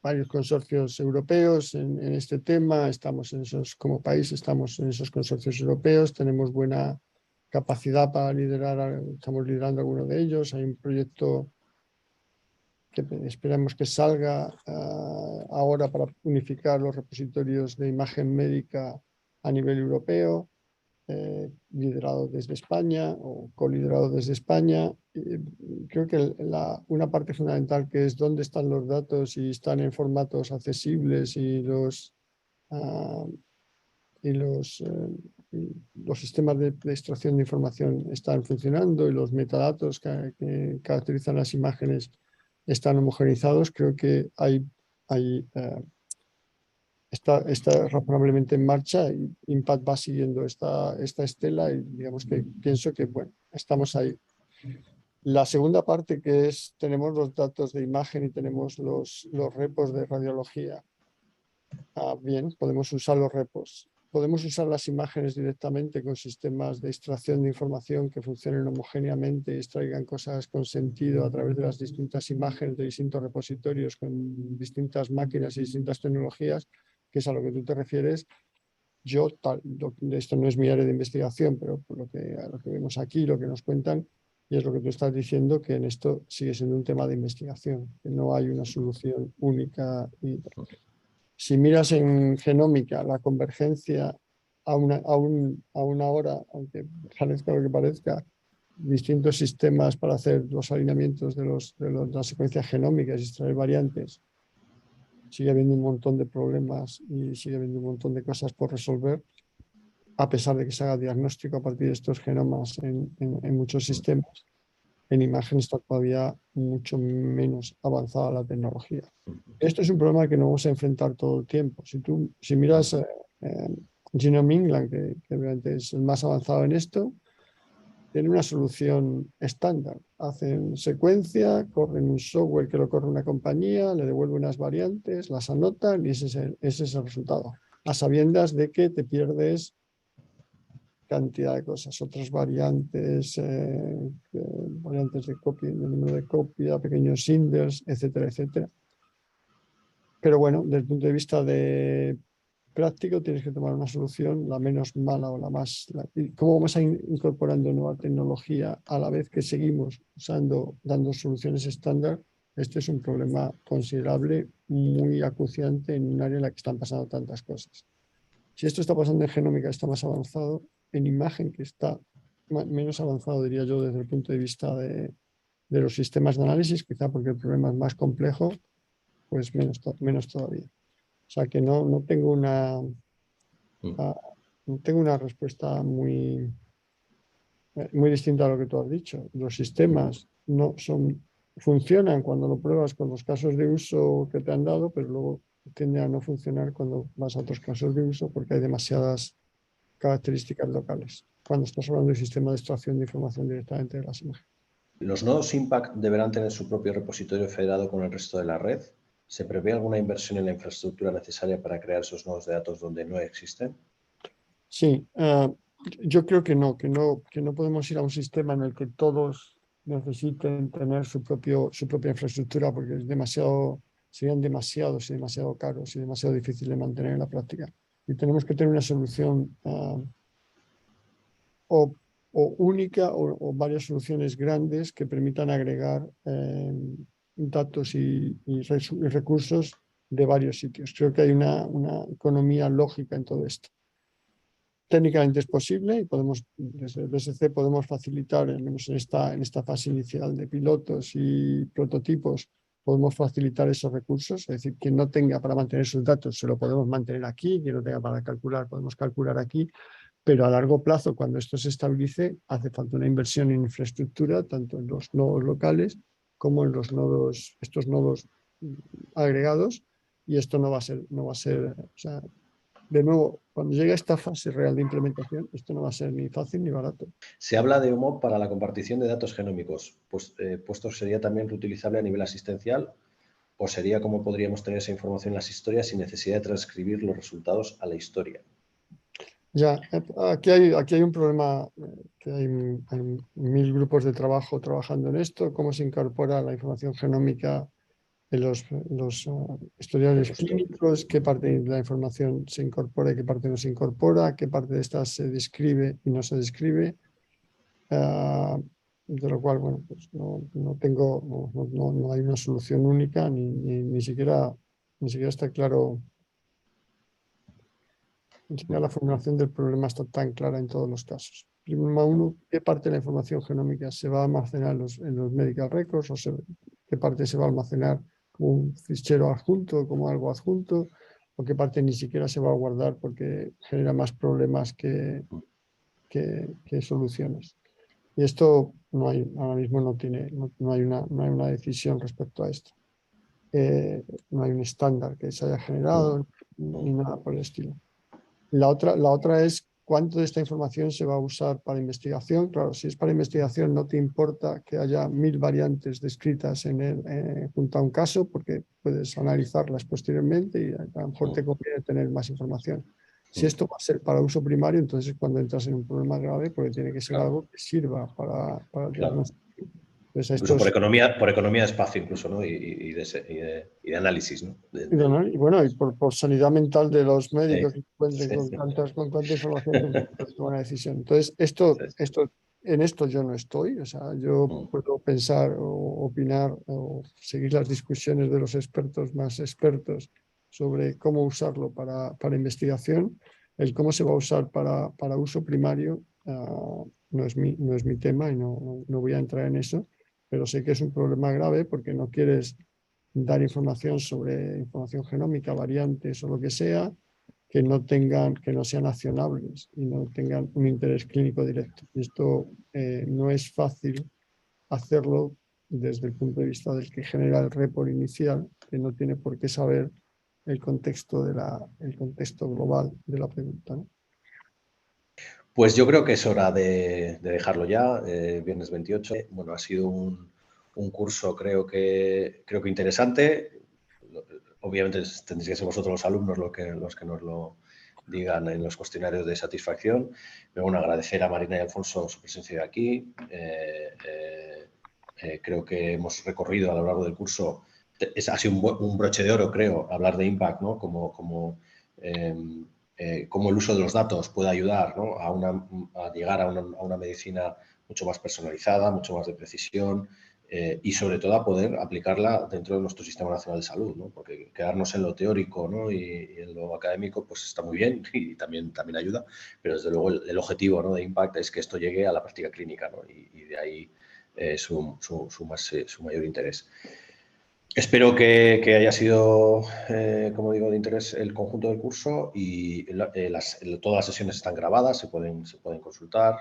varios consorcios europeos en este tema, estamos en esos, como país, estamos en esos consorcios europeos, tenemos buena capacidad para liderar, estamos liderando alguno de ellos, hay un proyecto que esperamos que salga ahora para unificar los repositorios de imagen médica a nivel europeo. liderado desde España o coliderado desde España. Creo que una parte fundamental, que es dónde están los datos y están en formatos accesibles y los sistemas de extracción de información están funcionando y los metadatos que caracterizan las imágenes están homogeneizados. Creo que está razonablemente en marcha y Impact va siguiendo esta estela y digamos que pienso que bueno, estamos ahí. La segunda parte, que es, tenemos los datos de imagen y tenemos los repos de radiología. Bien, podemos usar los repos. Podemos usar las imágenes directamente con sistemas de extracción de información que funcionen homogéneamente y extraigan cosas con sentido a través de las distintas imágenes de distintos repositorios con distintas máquinas y distintas tecnologías, que es a lo que tú te refieres. Esto no es mi área de investigación, pero por lo que vemos aquí, lo que nos cuentan, y es lo que tú estás diciendo, que en esto sigue siendo un tema de investigación, que no hay una solución única. Si miras en genómica, la convergencia a una hora, aunque parezca lo que parezca, distintos sistemas para hacer los alineamientos de las secuencias genómicas y extraer variantes, sigue habiendo un montón de problemas y sigue habiendo un montón de cosas por resolver, a pesar de que se haga diagnóstico a partir de estos genomas en muchos sistemas. En imagen está todavía mucho menos avanzada la tecnología. Esto es un problema que no vamos a enfrentar todo el tiempo. Si miras Genome England, que obviamente es el más avanzado en esto, tiene una solución estándar. Hacen secuencia, corren un software que lo corre una compañía, le devuelve unas variantes, las anotan y ese es el resultado. A sabiendas de que te pierdes cantidad de cosas, otras variantes, variantes de copia, de número de copia, pequeños inders, etcétera, etcétera. Pero bueno, desde el punto de vista de práctico tienes que tomar una solución, la menos mala o la más... ¿Cómo vamos a ir incorporando nueva tecnología a la vez que seguimos dando soluciones estándar? Este es un problema considerable, muy acuciante en un área en la que están pasando tantas cosas. Si esto está pasando en genómica, está más avanzado, en imagen, que está menos avanzado, diría yo, desde el punto de vista de los sistemas de análisis, quizá porque el problema es más complejo, pues menos todavía. O sea que no tengo una respuesta muy distinta a lo que tú has dicho. Los sistemas funcionan cuando lo pruebas con los casos de uso que te han dado, pero luego tiende a no funcionar cuando vas a otros casos de uso porque hay demasiadas características locales, cuando estás hablando de sistema de extracción de información directamente de las imágenes. ¿Los nodos Impact deberán tener su propio repositorio federado con el resto de la red? ¿Se prevé alguna inversión en la infraestructura necesaria para crear esos nodos de datos donde no existen? Sí, yo creo que no podemos ir a un sistema en el que todos necesiten tener su propia infraestructura, porque serían demasiado caros y demasiado difícil de mantener en la práctica. Y tenemos que tener una solución o única o varias soluciones grandes que permitan agregar datos y recursos de varios sitios. Creo que hay una economía lógica en todo esto. Técnicamente es posible y desde el BSC podemos facilitar, al menos en esta fase inicial de pilotos y prototipos, podemos facilitar esos recursos. Es decir, quien no tenga para mantener sus datos, se lo podemos mantener aquí, quien no tenga para calcular, podemos calcular aquí. Pero a largo plazo, cuando esto se estabilice, hace falta una inversión en infraestructura, tanto en los nodos locales como en estos nodos agregados, y esto no va a ser, o sea, de nuevo, cuando llegue a esta fase real de implementación, esto no va a ser ni fácil ni barato. Se habla de OMOP para la compartición de datos genómicos, puesto sería también reutilizable a nivel asistencial, o sería como podríamos tener esa información en las historias sin necesidad de transcribir los resultados a la historia. Ya, aquí hay un problema, que hay 1000 grupos de trabajo trabajando en esto, cómo se incorpora la información genómica en los historiales clínicos, qué parte de la información se incorpora y qué parte no se incorpora, qué parte de esta se describe y no se describe. De lo cual, bueno, pues no hay una solución única, ni siquiera está claro Ni siquiera la formulación del problema está tan clara en todos los casos. Problema uno, ¿qué parte de la información genómica se va a almacenar en los medical records? ¿Qué parte se va a almacenar como un fichero adjunto, como algo adjunto? ¿O qué parte ni siquiera se va a guardar porque genera más problemas que soluciones? Y esto ahora mismo no hay una decisión respecto a esto. No hay un estándar que se haya generado ni nada por el estilo. La otra es cuánto de esta información se va a usar para investigación. Claro, si es para investigación no te importa que haya 1000 variantes descritas junto a un caso porque puedes analizarlas posteriormente y a lo mejor te conviene tener más información. Si esto va a ser para uso primario, entonces es cuando entras en un problema grave porque tiene que ser algo que sirva para el diagnóstico. Entonces, incluso por economía de espacio, incluso, ¿no? y de análisis, ¿no? Y bueno, y por sanidad mental de los médicos que cuenten sí. con tanta información que tomar una decisión. Entonces, en esto yo no estoy, o sea, yo puedo pensar o opinar o seguir las discusiones de los expertos más expertos sobre cómo usarlo para investigación. El cómo se va a usar para uso primario no es mi tema y no voy a entrar en eso, pero sé que es un problema grave porque no quieres dar información sobre información genómica, variantes o lo que sea, que no sean accionables y no tengan un interés clínico directo. Y esto no es fácil hacerlo desde el punto de vista del que genera el report inicial, que no tiene por qué saber el contexto global de la pregunta, ¿no? Pues yo creo que es hora de dejarlo ya, viernes 28. Bueno, ha sido un curso creo que interesante. Obviamente tendréis que ser vosotros los alumnos los que nos lo digan en los cuestionarios de satisfacción. Pero bueno, agradecer a Marina y Alfonso su presencia aquí. Creo que hemos recorrido a lo largo del curso, ha sido un broche de oro, creo, hablar de impact, ¿no? Cómo el uso de los datos puede ayudar, ¿no? a llegar a una medicina mucho más personalizada, mucho más de precisión y sobre todo a poder aplicarla dentro de nuestro Sistema Nacional de Salud, ¿no? Porque quedarnos en lo teórico, ¿no? y en lo académico pues está muy bien y también ayuda, pero desde luego el objetivo, ¿no? de Impact es que esto llegue a la práctica clínica, ¿no? y de ahí su mayor interés. Espero que haya sido, como digo, de interés el conjunto del curso y todas las sesiones están grabadas, se pueden consultar.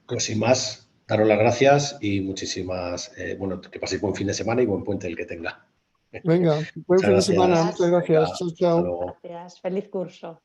Pues sin más, daros las gracias y muchísimas, que paséis buen fin de semana y buen puente el que tenga. Venga, buen fin de semana. Muchas gracias. Venga, Chao, hasta chao. luego. Gracias. Feliz curso.